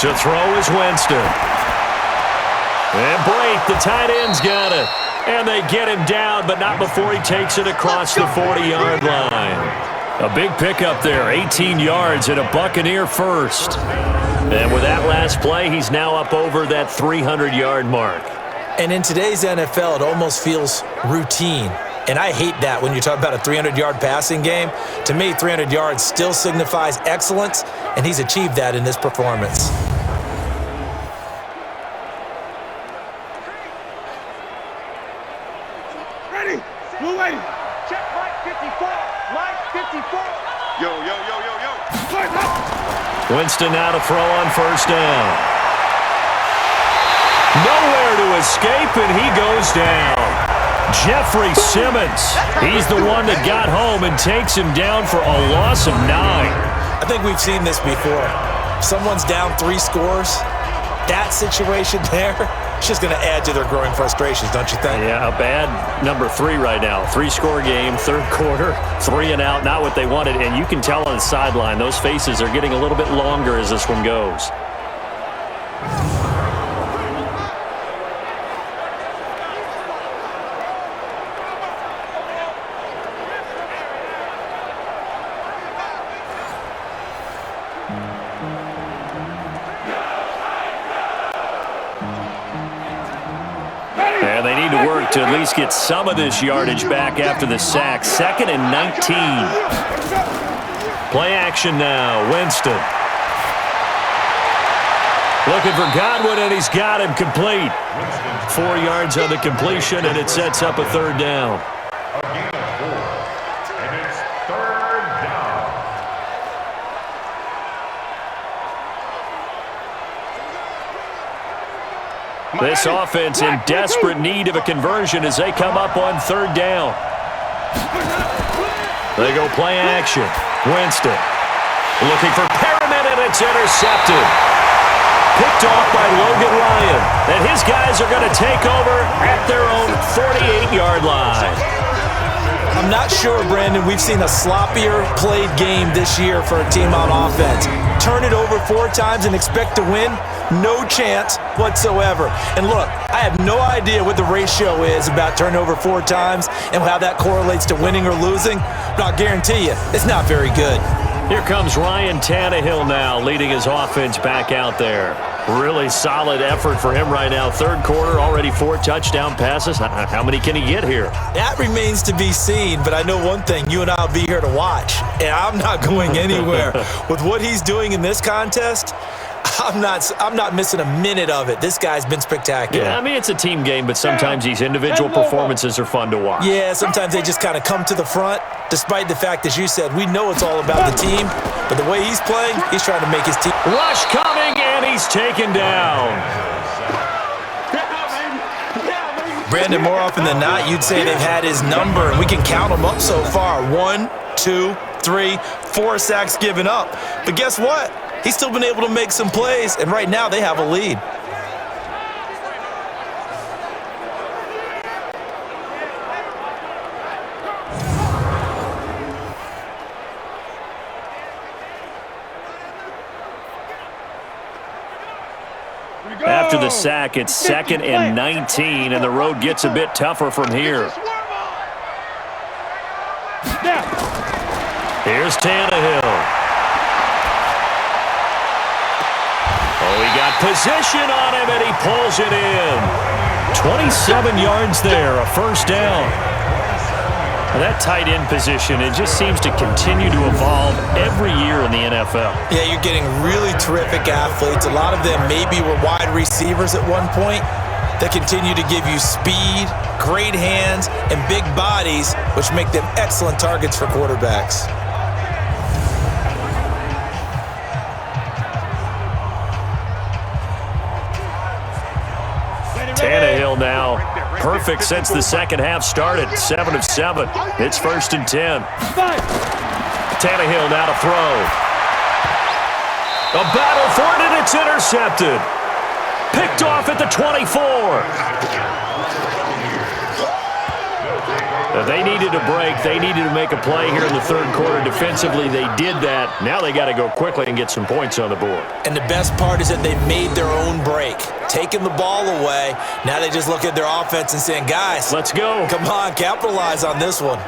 To throw is Winston. And Blake, the tight end's got it. And they get him down, but not before he takes it across the 40-yard line. A big pickup there, 18 yards and a Buccaneer first. And with that last play, he's now up over that 300-yard mark. And in today's NFL, it almost feels routine. And I hate that when you talk about a 300-yard passing game. To me, 300 yards still signifies excellence, and he's achieved that in this performance. Ready? Blue lady. Check Mike 54. Mike 54. Yo, yo, yo, yo, yo. Winston now to throw on first down. Nowhere to escape, and he goes down. Jeffrey Simmons, he's the one that got home and takes him down for a loss of 9. I think we've seen this before. Someone's down 3 scores. That situation there, it's just going to add to their growing frustrations, don't you think? Yeah, a bad number 3 right now. 3-score game, third quarter, 3 and out, not what they wanted. And you can tell on the sideline, those faces are getting a little bit longer as this one goes. And they need to work to at least get some of this yardage back after the sack. 2nd and 19. Play action now. Winston. Looking for Godwin, and he's got him complete. 4 yards on the completion, and it sets up a third down. A gain of 4. And it's third down. This offense in desperate need of a conversion as they come up on third down. They go play action. Winston looking for Perriman, and it's intercepted. Picked off by Logan Ryan. And his guys are going to take over at their own 48-yard line. I'm not sure, Brandon, we've seen a sloppier played game this year for a team on offense. Turn it over 4 times and expect to win? No chance whatsoever. And look, I have no idea what the ratio is about turnover 4 times and how that correlates to winning or losing, but I'll guarantee you, it's not very good. Here comes Ryan Tannehill now, leading his offense back out there. Really solid effort for him right now. Third quarter, already 4 touchdown passes. How many can he get here? That remains to be seen, but I know one thing, you and I will be here to watch, and I'm not going anywhere. With what he's doing in this contest, I'm not missing a minute of it. This guy's been spectacular. Yeah, I mean, it's a team game, but sometimes these individual performances are fun to watch. Yeah, sometimes they just kind of come to the front, despite the fact, as you said, we know it's all about the team, but the way he's playing, he's trying to make his team. Rush coming, and he's taken down. Brandon, more often than not, you'd say they've had his number, and we can count them up so far. 1, 2, 3, 4 sacks given up. But guess what? He's still been able to make some plays, and right now they have a lead. After the sack, it's 2nd and 19, and the road gets a bit tougher from here. Here's Tannehill. Oh, he got position on him, and he pulls it in. 27 yards there, a first down. That tight end position, it just seems to continue to evolve every year in the NFL. Yeah, you're getting really terrific athletes. A lot of them maybe were wide receivers at one point that continue to give you speed, great hands, and big bodies, which make them excellent targets for quarterbacks. Tannehill now perfect since the second half started. 7 of 7. It's 1st and 10. Tannehill now to throw. A battle for it, and it's intercepted. Picked off at the 24. They needed a break. They needed to make a play here in the third quarter. Defensively, they did that. Now they got to go quickly and get some points on the board. And the best part is that they made their own break, taking the ball away. Now they just look at their offense and saying, guys, let's go. Come on, capitalize on this one.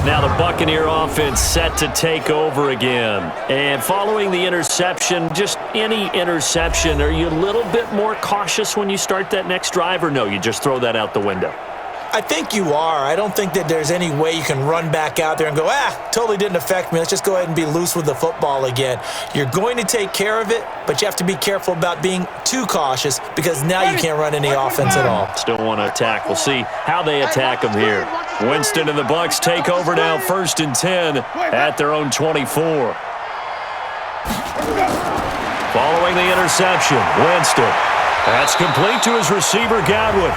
Now the Buccaneer offense set to take over again. And following the interception, just any interception, are you a little bit more cautious when you start that next drive, or no, you just throw that out the window? I think you are. I don't think that there's any way you can run back out there and go, totally didn't affect me. Let's just go ahead and be loose with the football again. You're going to take care of it, but you have to be careful about being too cautious because now you can't run any offense at all. Still want to attack. We'll see how they attack them here. Winston and the Bucs take over now, 1st and 10 at their own 24. Following the interception, Winston. That's complete to his receiver, Godwin.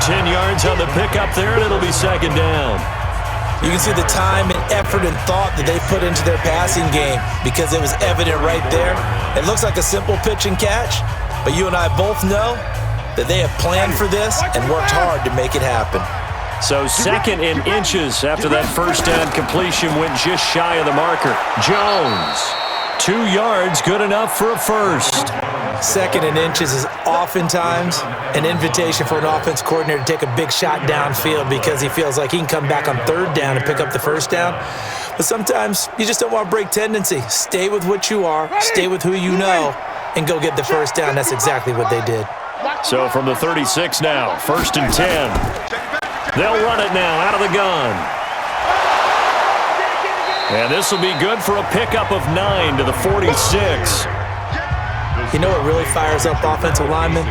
10 yards on the pickup there, and it'll be 2nd down. You can see the time and effort and thought that they put into their passing game because it was evident right there. It looks like a simple pitch and catch, but you and I both know that they have planned for this and worked hard to make it happen. So 2nd and inches after that 1st down completion went just shy of the marker. Jones, 2 yards, good enough for a first. 2nd and inches is oftentimes an invitation for an offense coordinator to take a big shot downfield because he feels like he can come back on 3rd down and pick up the 1st down. But sometimes you just don't want to break tendency. Stay with what you are, stay with who you know, and go get the 1st down. That's exactly what they did. So from the 36 now, 1st and 10. They'll run it now out of the gun. And this will be good for a pickup of 9 to the 46. You know what really fires up offensive linemen?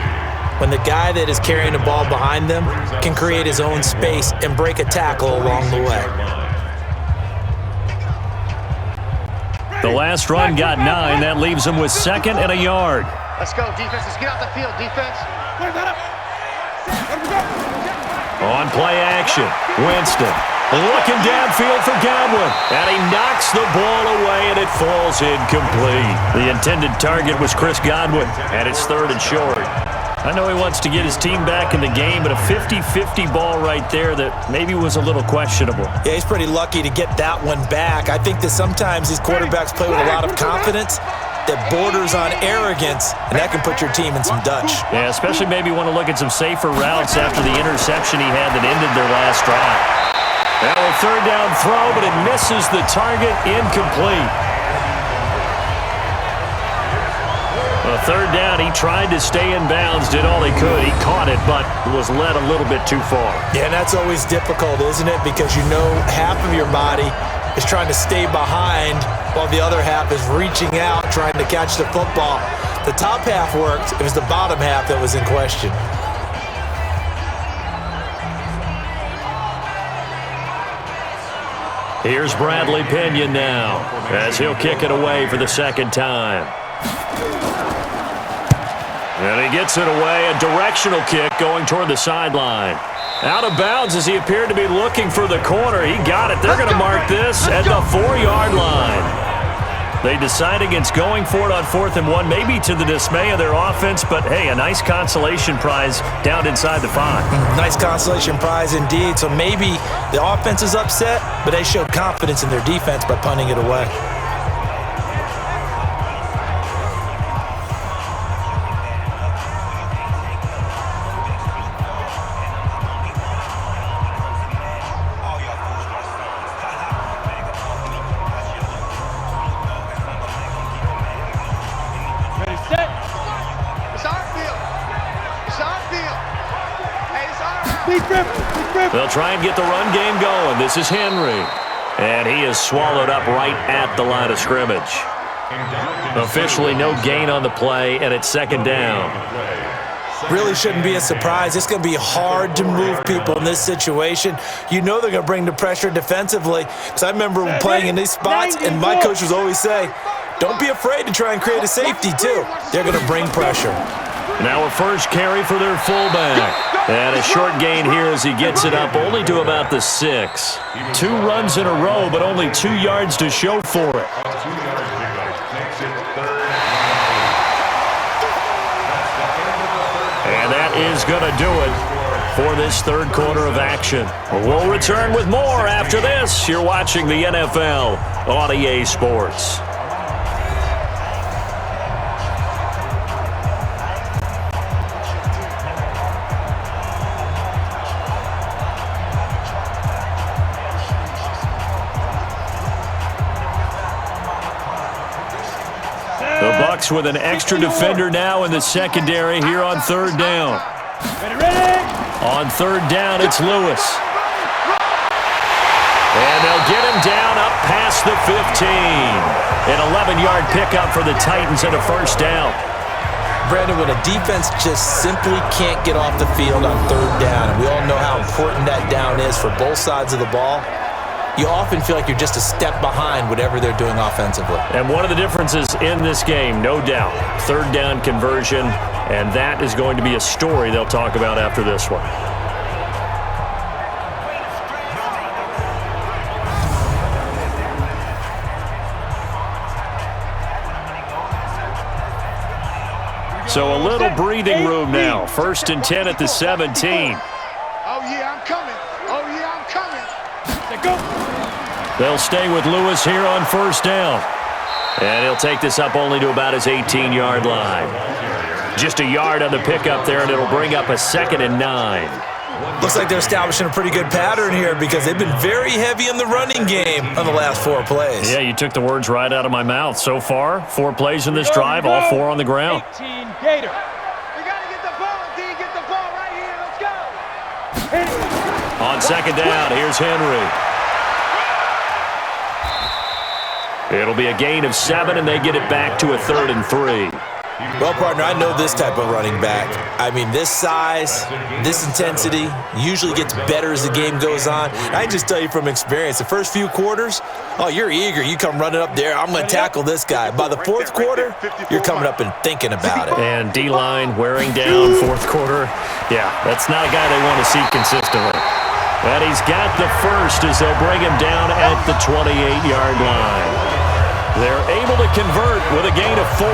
When the guy that is carrying the ball behind them can create his own space and break a tackle along the way. The last run got 9. That leaves him with 2nd and a yard. Let's go, defense. Let's get out the field, defense. On play action, Winston looking downfield for Godwin, and he knocks the ball away, and it falls incomplete. The intended target was Chris Godwin, and it's 3rd and short. I know he wants to get his team back in the game, but a 50-50 ball right there that maybe was a little questionable. Yeah, he's pretty lucky to get that one back. I think that sometimes these quarterbacks play with a lot of confidence that borders on arrogance, and that can put your team in some Dutch. Yeah, especially maybe want to look at some safer routes after the interception he had that ended their last drive. Now a 3rd down throw, but it misses the target, incomplete. A 3rd down, he tried to stay in bounds, did all he could. He caught it, but was led a little bit too far. Yeah, and that's always difficult, isn't it? Because you know half of your body is trying to stay behind while the other half is reaching out, trying to catch the football. The top half worked. It was the bottom half that was in question. Here's Bradley Pinion now as he'll kick it away for the 2nd time. And he gets it away, a directional kick going toward the sideline. Out of bounds as he appeared to be looking for the corner. He got it. They're going to mark this at the 4-yard line. They decide against going for it on 4th and 1, maybe to the dismay of their offense, but hey, a nice consolation prize down inside the 5. Nice consolation prize indeed. So maybe the offense is upset, but they showed confidence in their defense by punting it away. They'll try and get the run game going. This is Henry. And he is swallowed up right at the line of scrimmage. Officially no gain on the play, and it's 2nd down. Really shouldn't be a surprise. It's going to be hard to move people in this situation. You know they're going to bring the pressure defensively. Because I remember playing in these spots, and my coach would always say, don't be afraid to try and create a safety, too. They're going to bring pressure. Now a first carry for their fullback. And a short gain here as he gets it up only to about the 6. 2 runs in a row, but only 2 yards to show for it. is going to do it for this third quarter of action. We'll return with more after this. You're watching the NFL on EA Sports. The Bucs with an extra defender now in the secondary here on third down. Ready? On third down, it's Lewis. And they'll get him down up past the 15. An 11-yard pickup for the Titans and a first down. Brandon, when a defense just simply can't get off the field on third down, and we all know how important that down is for both sides of the ball, you often feel like you're just a step behind whatever they're doing offensively. And one of the differences in this game, no doubt, third down conversion, and that is going to be a story they'll talk about after this one. So a little breathing room now. 1st and 10 at the 17. Oh, yeah, I'm coming. Oh, yeah, I'm coming. They'll stay with Lewis here on first down. And he'll take this up only to about his 18-yard line. Just a yard on the pickup there, and it'll bring up a 2nd and 9. Looks like they're establishing a pretty good pattern here because they've been very heavy in the running game on the last 4 plays. Yeah, you took the words right out of my mouth. So far, 4 plays in this drive, all 4 on the ground. 18 Gator. We got to get the ball, D. Get the ball right here. Let's go. On 2nd down, here's Henry. It'll be a gain of 7, and they get it back to a 3rd and 3. Well, partner, I know this type of running back. I mean, this size, this intensity usually gets better as the game goes on. I just tell you from experience, the first few quarters, oh, you're eager. You come running up there, I'm going to tackle this guy. By the 4th quarter, you're coming up and thinking about it. And D-line wearing down 4th quarter. Yeah, that's not a guy they want to see consistently. And he's got the first as they'll bring him down at the 28-yard line. They're able to convert with a gain of 4.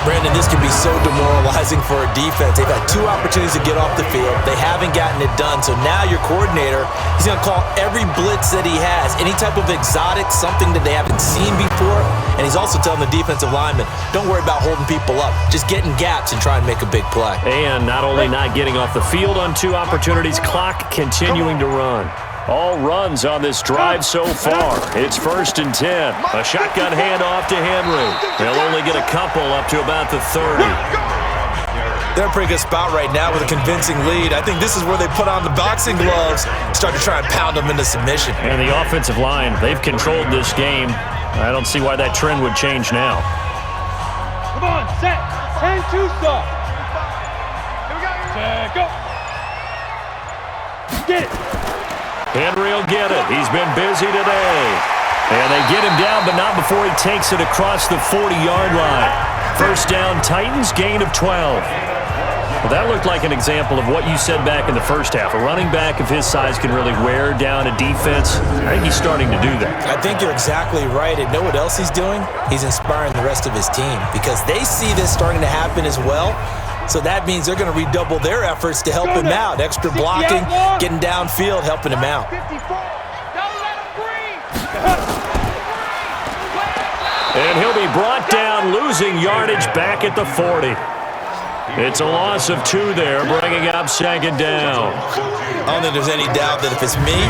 Brandon, this can be so demoralizing for a defense. They've had 2 opportunities to get off the field. They haven't gotten it done. So now your coordinator, he's going to call every blitz that he has, any type of exotic, something that they haven't seen before. And he's also telling the defensive lineman, don't worry about holding people up. Just get in gaps and try and make a big play. And not only not getting off the field on 2 opportunities, clock continuing to run. All runs on this drive so far. It's 1st and 10. A shotgun handoff to Henry. They'll only get a couple up to about the 30. They're in a pretty good spot right now with a convincing lead. I think this is where they put on the boxing gloves, start to try and pound them into submission. And the offensive line, they've controlled this game. I don't see why that trend would change now. Come on, set. 10-2 stop. Here we go. Get it. Henry will get it. He's been busy today. And they get him down, but not before he takes it across the 40-yard line. First down, Titans, gain of 12. Well, that looked like an example of what you said back in the first half. A running back of his size can really wear down a defense. I think he's starting to do that. I think you're exactly right. And know what else he's doing? He's inspiring the rest of his team because they see this starting to happen as well. So that means they're going to redouble their efforts to help him out. Extra blocking, getting downfield, helping him out. And he'll be brought down, losing yardage back at the 40. It's a loss of 2 there, bringing up 2nd down. I don't think there's any doubt that if it's me,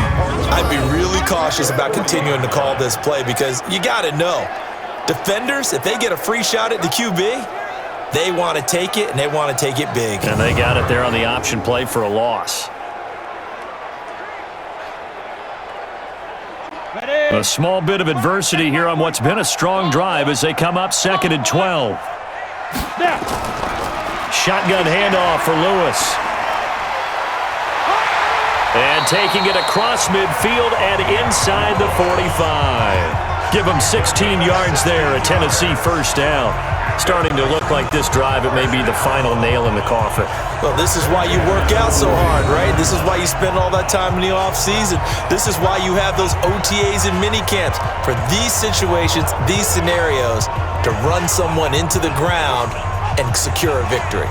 I'd be really cautious about continuing to call this play because you got to know, defenders, if they get a free shot at the QB, they want to take it, and they want to take it big. And they got it there on the option play for a loss. Ready. A small bit of adversity here on what's been a strong drive as they come up 2nd and 12. Now. Shotgun handoff for Lewis. And taking it across midfield and inside the 45. Give them 16 yards there, a Tennessee first down. Starting to look like this drive, it may be the final nail in the coffin. Well, this is why you work out so hard, right? This is why you spend all that time in the offseason. This is why you have those OTAs and mini camps for these situations, these scenarios, to run someone into the ground and secure a victory.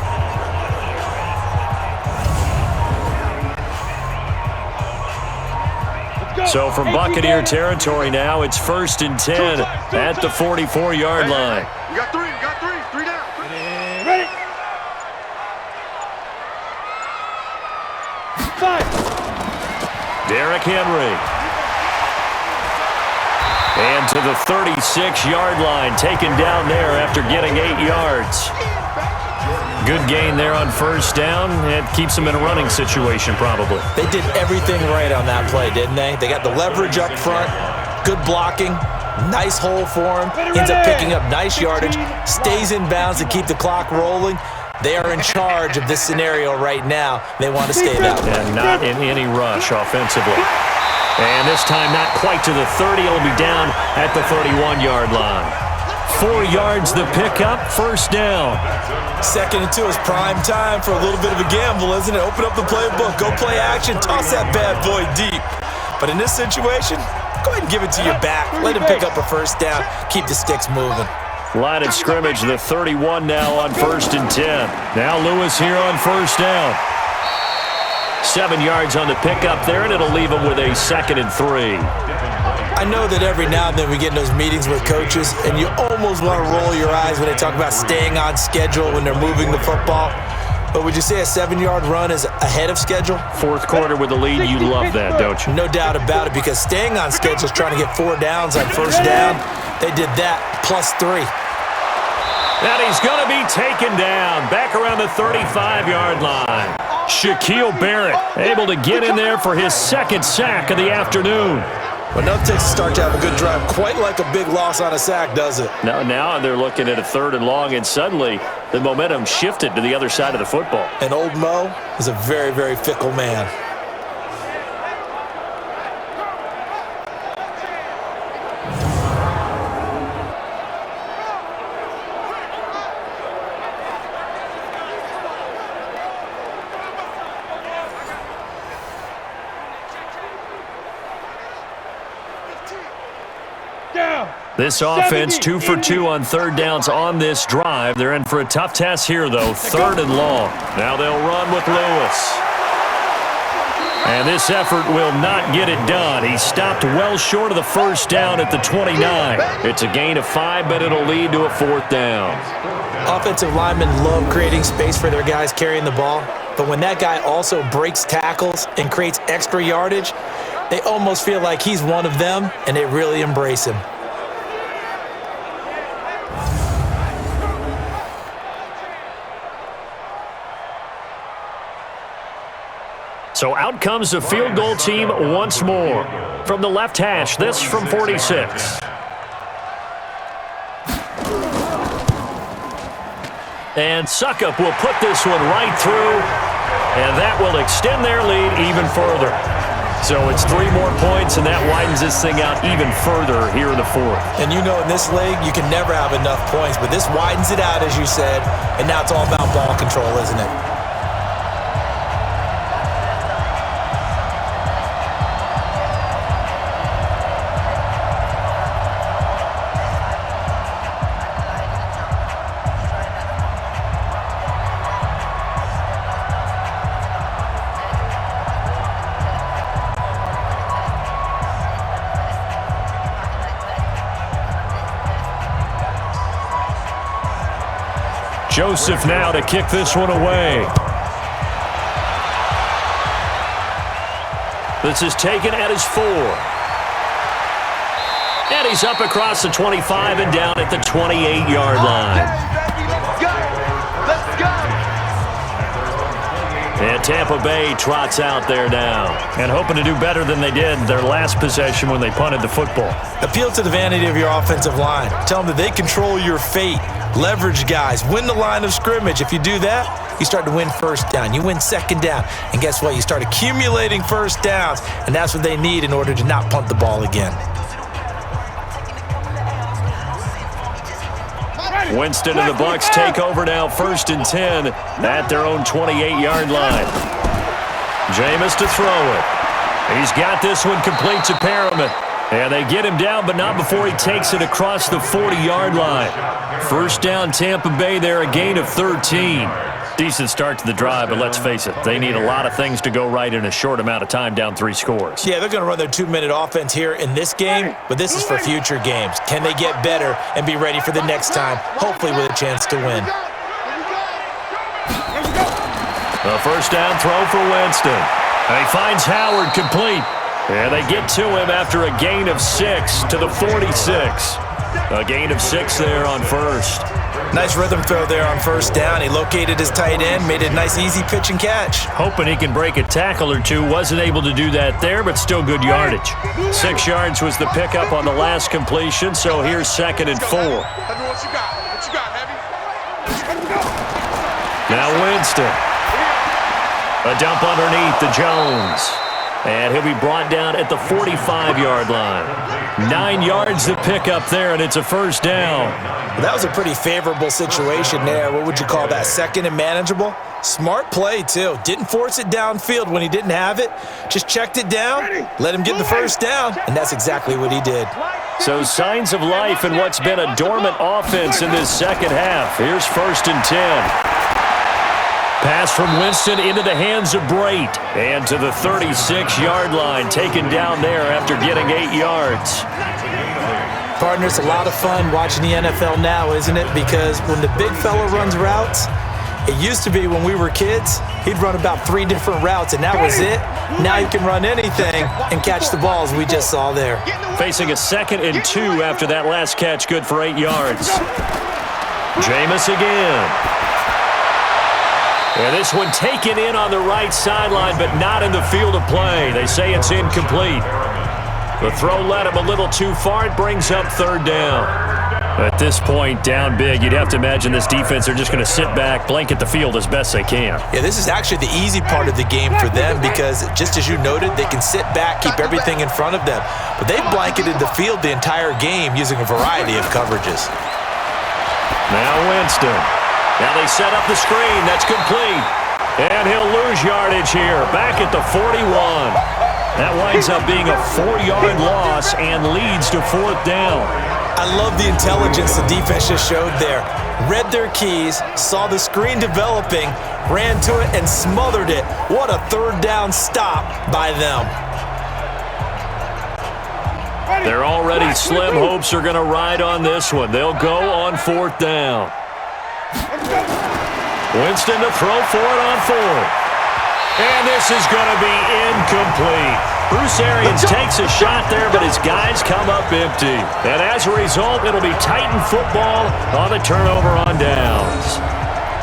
So from Buccaneer territory now, it's 1st and 10 at the 44-yard line. You got three. Three down. Ready. 5. Derrick Henry. And to the 36-yard line, taken down there after getting 8 yards. Good gain there on 1st down. It keeps them in a running situation, probably. They did everything right on that play, didn't they? They got the leverage up front, good blocking, nice hole for him, ends up picking up nice yardage, stays in bounds to keep the clock rolling. They are in charge of this scenario right now. They want to stay that way. And not in any rush offensively. And this time not quite to the 30. It'll be down at the 31-yard line. 4 yards the pickup, 1st down. 2nd and 2 is prime time for a little bit of a gamble, isn't it? Open up the playbook, go play action, toss that bad boy deep. But in this situation, go ahead and give it to your back. Let him pick up a 1st down, keep the sticks moving. Line of scrimmage, the 31 now on 1st and 10. Now Lewis here on 1st down. 7 yards on the pickup there, and it'll leave him with a 2nd and 3. I know that every now and then we get in those meetings with coaches, and you almost want to roll your eyes when they talk about staying on schedule when they're moving the football. But would you say a 7-yard run is ahead of schedule? 4th quarter with the lead, you love that, don't you? No doubt about it, because staying on schedule is trying to get 4 downs on 1st down. They did that, +3. And he's going to be taken down back around the 35-yard line. Shaquille Barrett able to get in there for his 2nd sack of the afternoon. Well, nothing takes a start to have a good drive quite like a big loss on a sack, does it? Now they're looking at a 3rd and long, and suddenly the momentum shifted to the other side of the football. And old Mo is a very, very fickle man. This offense 2 for 2 on 3rd downs on this drive. They're in for a tough task here, though. 3rd and long. Now they'll run with Lewis. And this effort will not get it done. He stopped well short of the 1st down at the 29. It's a gain of 5, but it'll lead to a 4th down. Offensive linemen love creating space for their guys carrying the ball, but when that guy also breaks tackles and creates extra yardage, they almost feel like he's one of them, and they really embrace him. So out comes the field goal team once more. From the left hash, this from 46. And Suckup will put this one right through, and that will extend their lead even further. So it's 3 more points, and that widens this thing out even further here in the 4th. And you know in this league, you can never have enough points, but this widens it out, as you said, and now it's all about ball control, isn't it? Joseph now to kick this one away. This is taken at his 4. And he's up across the 25 and down at the 28-yard line. Let's go! And Tampa Bay trots out there now and hoping to do better than they did their last possession when they punted the football. Appeal to the vanity of your offensive line. Tell them that they control your fate. Leverage guys. Win the line of scrimmage. If you do that, you start to win 1st down. You win 2nd down. And guess what? You start accumulating 1st downs. And that's what they need in order to not punt the ball again. Winston and the Bucs take over now 1st and 10 at their own 28-yard line. Jameis to throw it. He's got this one complete to Perriman. And they get him down, but not before he takes it across the 40-yard line. 1st down, Tampa Bay there, a gain of 13. Decent start to the drive, but let's face it, they need a lot of things to go right in a short amount of time, down 3 scores. Yeah, they're going to run their 2-minute offense here in this game, but this is for future games. Can they get better and be ready for the next time, hopefully with a chance to win? A first down throw for Winston. He finds Howard complete. And they get to him after a gain of 6 to the 46. A gain of 6 there on first. Nice rhythm throw there on first down. He located his tight end, made a nice easy pitch and catch. Hoping he can break a tackle or two. Wasn't able to do that there, but still good yardage. 6 yards was the pickup on the last completion, so here's 2nd and 4. Now Winston. A dump underneath to Jones. And he'll be brought down at the 45-yard line. 9 yards to pick up there, and it's a first down. Well, that was a pretty favorable situation there. What would you call that? 2nd and manageable? Smart play, too. Didn't force it downfield when he didn't have it. Just checked it down, let him get the first down, and that's exactly what he did. So signs of life in what's been a dormant offense in this second half. Here's 1st and 10. Pass from Winston into the hands of Brate. And to the 36-yard line, taken down there after getting 8 yards. Partner, it's a lot of fun watching the NFL now, isn't it? Because when the big fella runs routes, it used to be when we were kids, he'd run about 3 different routes, and that was it. Now you can run anything and catch the balls we just saw there. Facing a 2nd and 2 after that last catch, good for 8 yards. Jameis again. And this one taken in on the right sideline, but not in the field of play. They say it's incomplete. The throw led him a little too far. It brings up 3rd down. At this point, down big, you'd have to imagine this defense are just going to sit back, blanket the field as best they can. Yeah, this is actually the easy part of the game for them because, just as you noted, they can sit back, keep everything in front of them. But they've blanketed the field the entire game using a variety of coverages. Now Winston. Now they set up the screen. That's complete. And he'll lose yardage here. Back at the 41. That winds up being a 4-yard loss and leads to 4th down. I love the intelligence the defense just showed there. Read their keys, saw the screen developing, ran to it, and smothered it. What a 3rd down stop by them. Their already slim hopes are going to ride on this one. They'll go on 4th down. Winston to throw for it on 4th. And this is going to be incomplete. Bruce Arians takes a shot there, but his guys come up empty. And as a result, it'll be Titan football on the turnover on downs.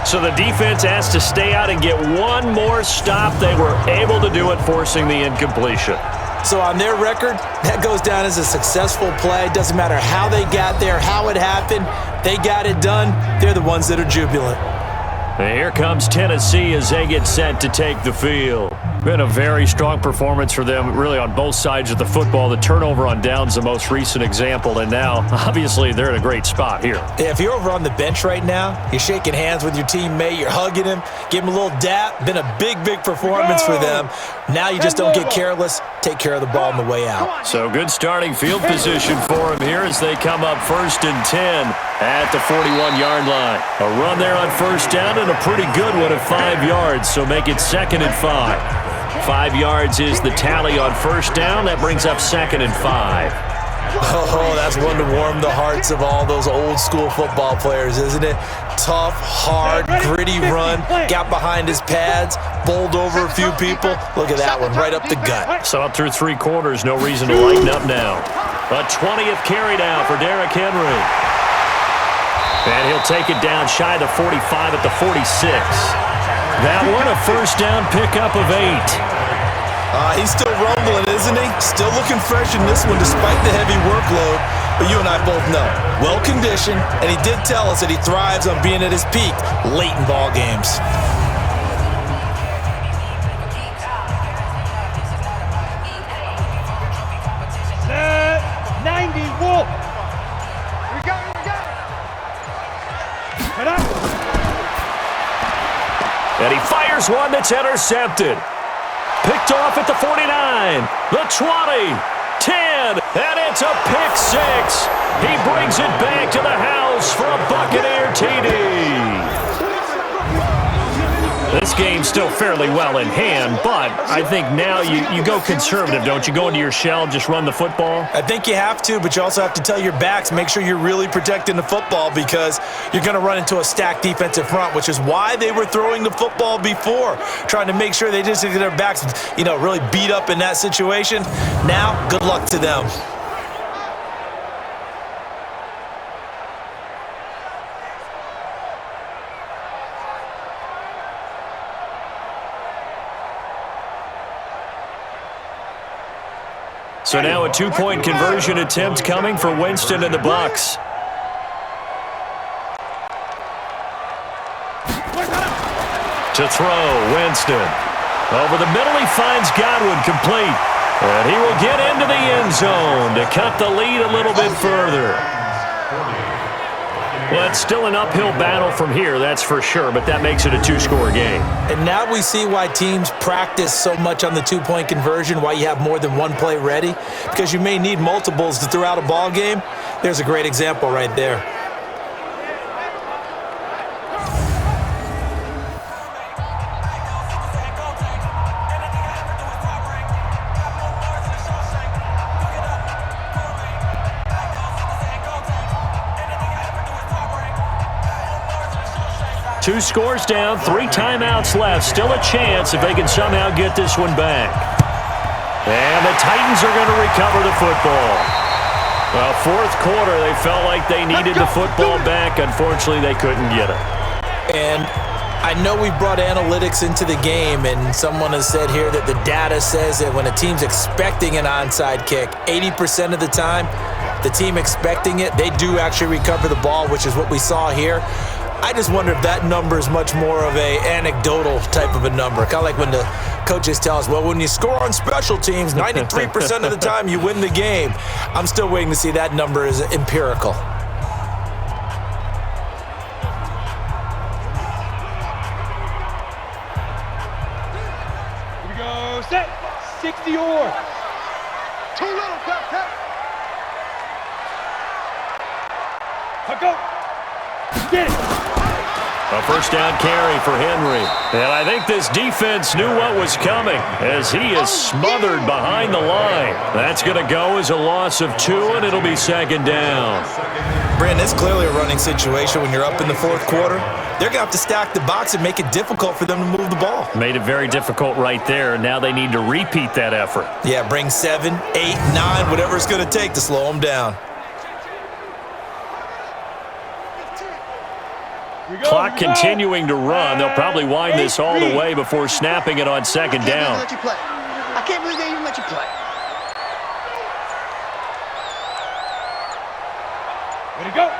So the defense has to stay out and get one more stop. They were able to do it, forcing the incompletion. So on their record, that goes down as a successful play. Doesn't matter how they got there, how it happened. They got it done. They're the ones that are jubilant. And here comes Tennessee as they get set to take the field. Been a very strong performance for them, really, on both sides of the football. The turnover on downs, the most recent example, and now, obviously, they're in a great spot here. Yeah, if you're over on the bench right now, you're shaking hands with your teammate, you're hugging him, give him a little dap. Been a big, big performance for them. Now you just don't get careless. Take care of the ball on the way out. So good starting field position for them here as they come up 1st and 10 at the 41-yard line. A run there on 1st down and a pretty good one at 5 yards, so make it 2nd and 5. 5 yards is the tally on 1st down. That brings up 2nd and 5. Oh, that's one to warm the hearts of all those old school football players, isn't it? Tough, hard, gritty run. Got behind his pads, bowled over a few people. Look at that one, right up the gut. Saw it through 3 quarters. No reason to lighten up now. A 20th carry down for Derrick Henry. And he'll take it down shy of the 45 at the 46. That one, a 1st down pickup of 8. He's still rumbling, isn't he? Still looking fresh in this one despite the heavy workload. But you and I both know, well-conditioned, and he did tell us that he thrives on being at his peak late in ball games. Set 90, Wolf. We got it. Head up. And he fires one that's intercepted. Picked off at the 49, the 20, 10, and it's a pick 6. He brings it back to the house for a Buccaneer TD. This game's still fairly well in hand, but I think now you go conservative, don't you? Go into your shell, just run the football? I think you have to, but you also have to tell your backs, make sure you're really protecting the football because you're going to run into a stacked defensive front, which is why they were throwing the football before, trying to make sure they just get their backs, really beat up in that situation. Now, good luck to them. So now a two-point conversion attempt coming for Winston and the Bucs. To throw, Winston. Over the middle, he finds Godwin complete. And he will get into the end zone to cut the lead a little bit further. Well, it's still an uphill battle from here, that's for sure, but that makes it a two-score game. And now we see why teams practice so much on the two-point conversion, why you have more than one play ready, because you may need multiples to throw out a ball game. There's a great example right there. Two scores down, 3 timeouts left. Still a chance if they can somehow get this one back. And the Titans are going to recover the football. Well, fourth quarter, they felt like they needed the football back. Unfortunately, they couldn't get it. And I know we brought analytics into the game, and someone has said here that the data says that when a team's expecting an onside kick, 80% of the time, the team expecting it, they do actually recover the ball, which is what we saw here. I just wonder if that number is much more of a anecdotal type of a number. Kind of like when the coaches tell us, well, when you score on special teams, 93% of the time you win the game. I'm still waiting to see that number is empirical. Here we go, set, 60 or. Too little, Captain. Go. Get it. A first down carry for Henry. And I think this defense knew what was coming as he is smothered behind the line. That's going to go as a loss of 2, and it'll be second down. Brandon, it's clearly a running situation when you're up in the fourth quarter. They're going to have to stack the box and make it difficult for them to move the ball. Made it very difficult right there. Now they need to repeat that effort. Yeah, bring 7, 8, 9, whatever it's going to take to slow them down. Clock continuing to run. They'll probably wind this all the way before snapping it on second down. I can't believe they even let you play. Way to go.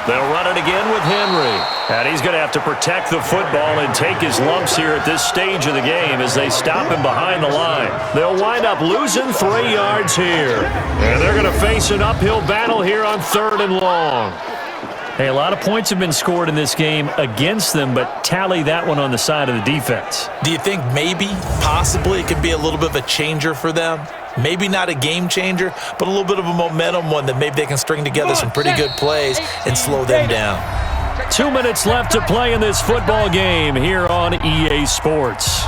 They'll run it again with Henry. And he's going to have to protect the football and take his lumps here at this stage of the game as they stop him behind the line. They'll wind up losing 3 yards here. And they're going to face an uphill battle here on 3rd and long. Hey, a lot of points have been scored in this game against them, but tally that one on the side of the defense. Do you think maybe, possibly, it could be a little bit of a changer for them? Maybe not a game changer, but a little bit of a momentum one that maybe they can string together some pretty good plays and slow them down. 2 minutes left to play in this football game here on EA Sports.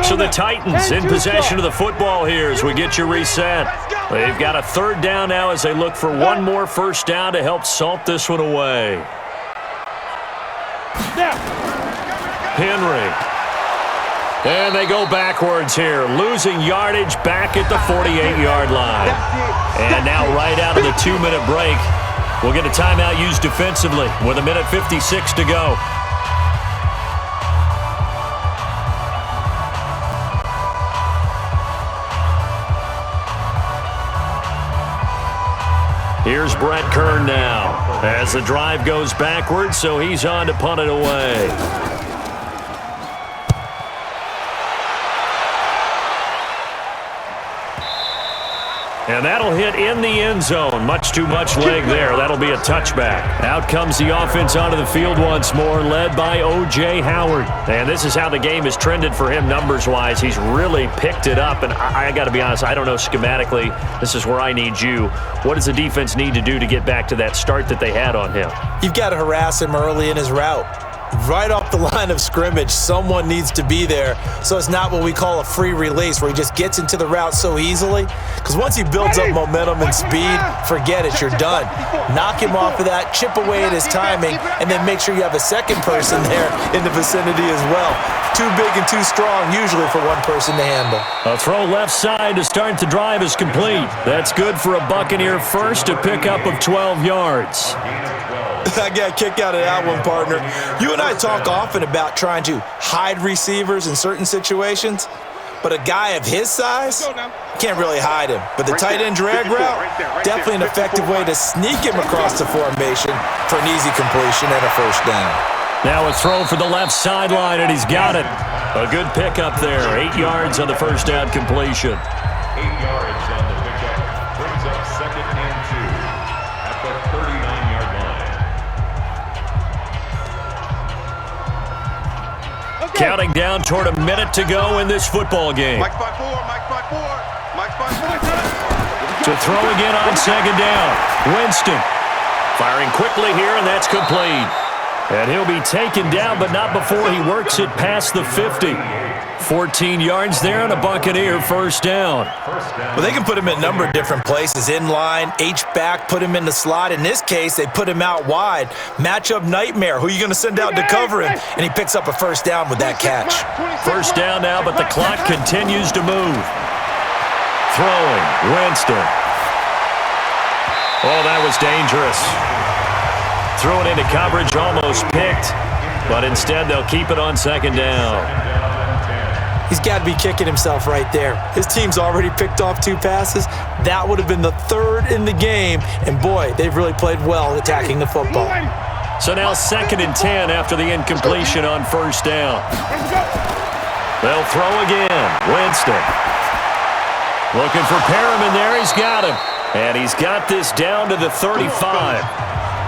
So the Titans in possession of the football here as we get you reset. They've got a 3rd down now as they look for one more first down to help salt this one away. Henry. And they go backwards here, losing yardage back at the 48-yard line. And now right out of the 2-minute break, we'll get a timeout used defensively with 1:56 to go. Here's Brett Kern now as the drive goes backwards, so he's on to punt it away. And that'll hit in the end zone. Much too much leg there. That'll be a touchback. Out comes the offense onto the field once more, led by O.J. Howard. And this is how the game has trended for him numbers-wise. He's really picked it up. And I got to be honest, I don't know schematically. This is where I need you. What does the defense need to do to get back to that start that they had on him? You've got to harass him early in his route. Right off the line of scrimmage, someone needs to be there. So it's not what we call a free release where he just gets into the route so easily. Because once he builds up momentum and speed, forget it, you're done. Knock him off of that, chip away at his timing, and then make sure you have a second person there in the vicinity as well. Too big and too strong usually for one person to handle. A throw left side to start the drive is complete. That's good for a Buccaneer first, a pickup of 12 yards. I got a kick out of that one, partner. You and I talk often about trying to hide receivers in certain situations, but a guy of his size can't really hide him. But the tight end drag route, definitely an effective way to sneak him across the formation for an easy completion and a first down. Now a throw for the left sideline, and he's got it. A good pickup there. 8 yards on the first down completion. 8 yards on the pickup. Brings up 2nd and 2 at the 39-yard line. Counting down toward a minute to go in this football game. Mike 5-4, Mike 5-4, Mike 5-4. To throw again on second down. Winston firing quickly here, and that's complete. And he'll be taken down, but not before he works it past the 50. 14 yards there and a Buccaneer first down. Well, they can put him in a number of different places. In line, H-back, put him in the slot. In this case, they put him out wide. Matchup nightmare. Who are you going to send out to cover him? And he picks up a first down with that catch. First down now, but the clock continues to move. Throwing, Winston. Oh, that was dangerous. Threw it into coverage, almost picked, but instead they'll keep it on second down. He's got to be kicking himself right there. His team's already picked off 2 passes. That would have been the 3rd in the game, and boy, they've really played well attacking the football. So now 2nd and 10 after the incompletion on first down. They'll throw again. Winston. Looking for Perriman there. He's got him. And he's got this down to the 35.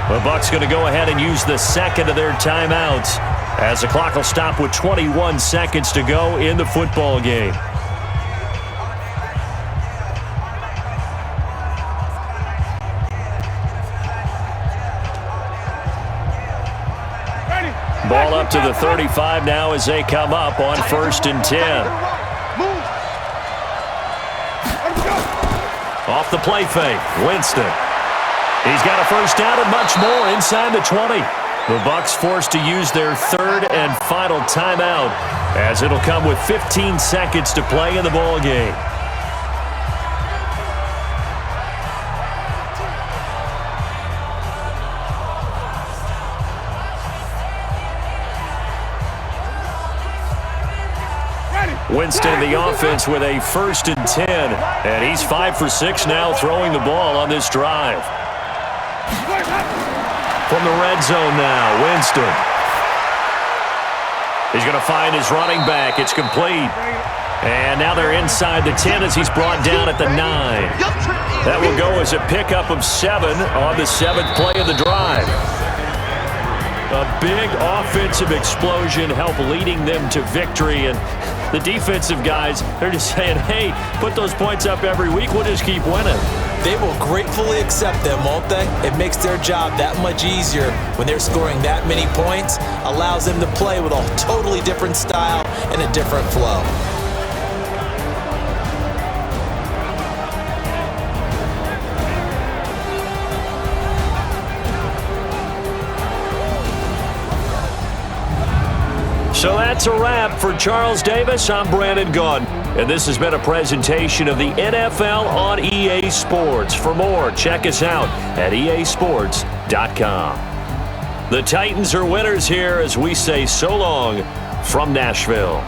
The Bucs going to go ahead and use the second of their timeouts as the clock will stop with 21 seconds to go in the football game. Ball up to the 35 now as they come up on 1st and 10. Off the play fake, Winston. He's got a first down and much more inside the 20. The Bucs forced to use their 3rd and final timeout as it'll come with 15 seconds to play in the ball game. Winston in the offense with a 1st and 10, and he's 5 for 6 now throwing the ball on this drive. From the red zone now, Winston. He's going to find his running back. It's complete. And now they're inside the 10 as he's brought down at the 9. That will go as a pickup of 7 on the 7th play of the drive. A big offensive explosion helped leading them to victory. And the defensive guys, they're just saying, hey, put those points up every week. We'll just keep winning. They will gratefully accept them, won't they? It makes their job that much easier when they're scoring that many points. Allows them to play with a totally different style and a different flow. So that's a wrap for Charles Davis. I'm Brandon Gunn, and this has been a presentation of the NFL on EA Sports. For more, check us out at easports.com. The Titans are winners here as we say so long from Nashville.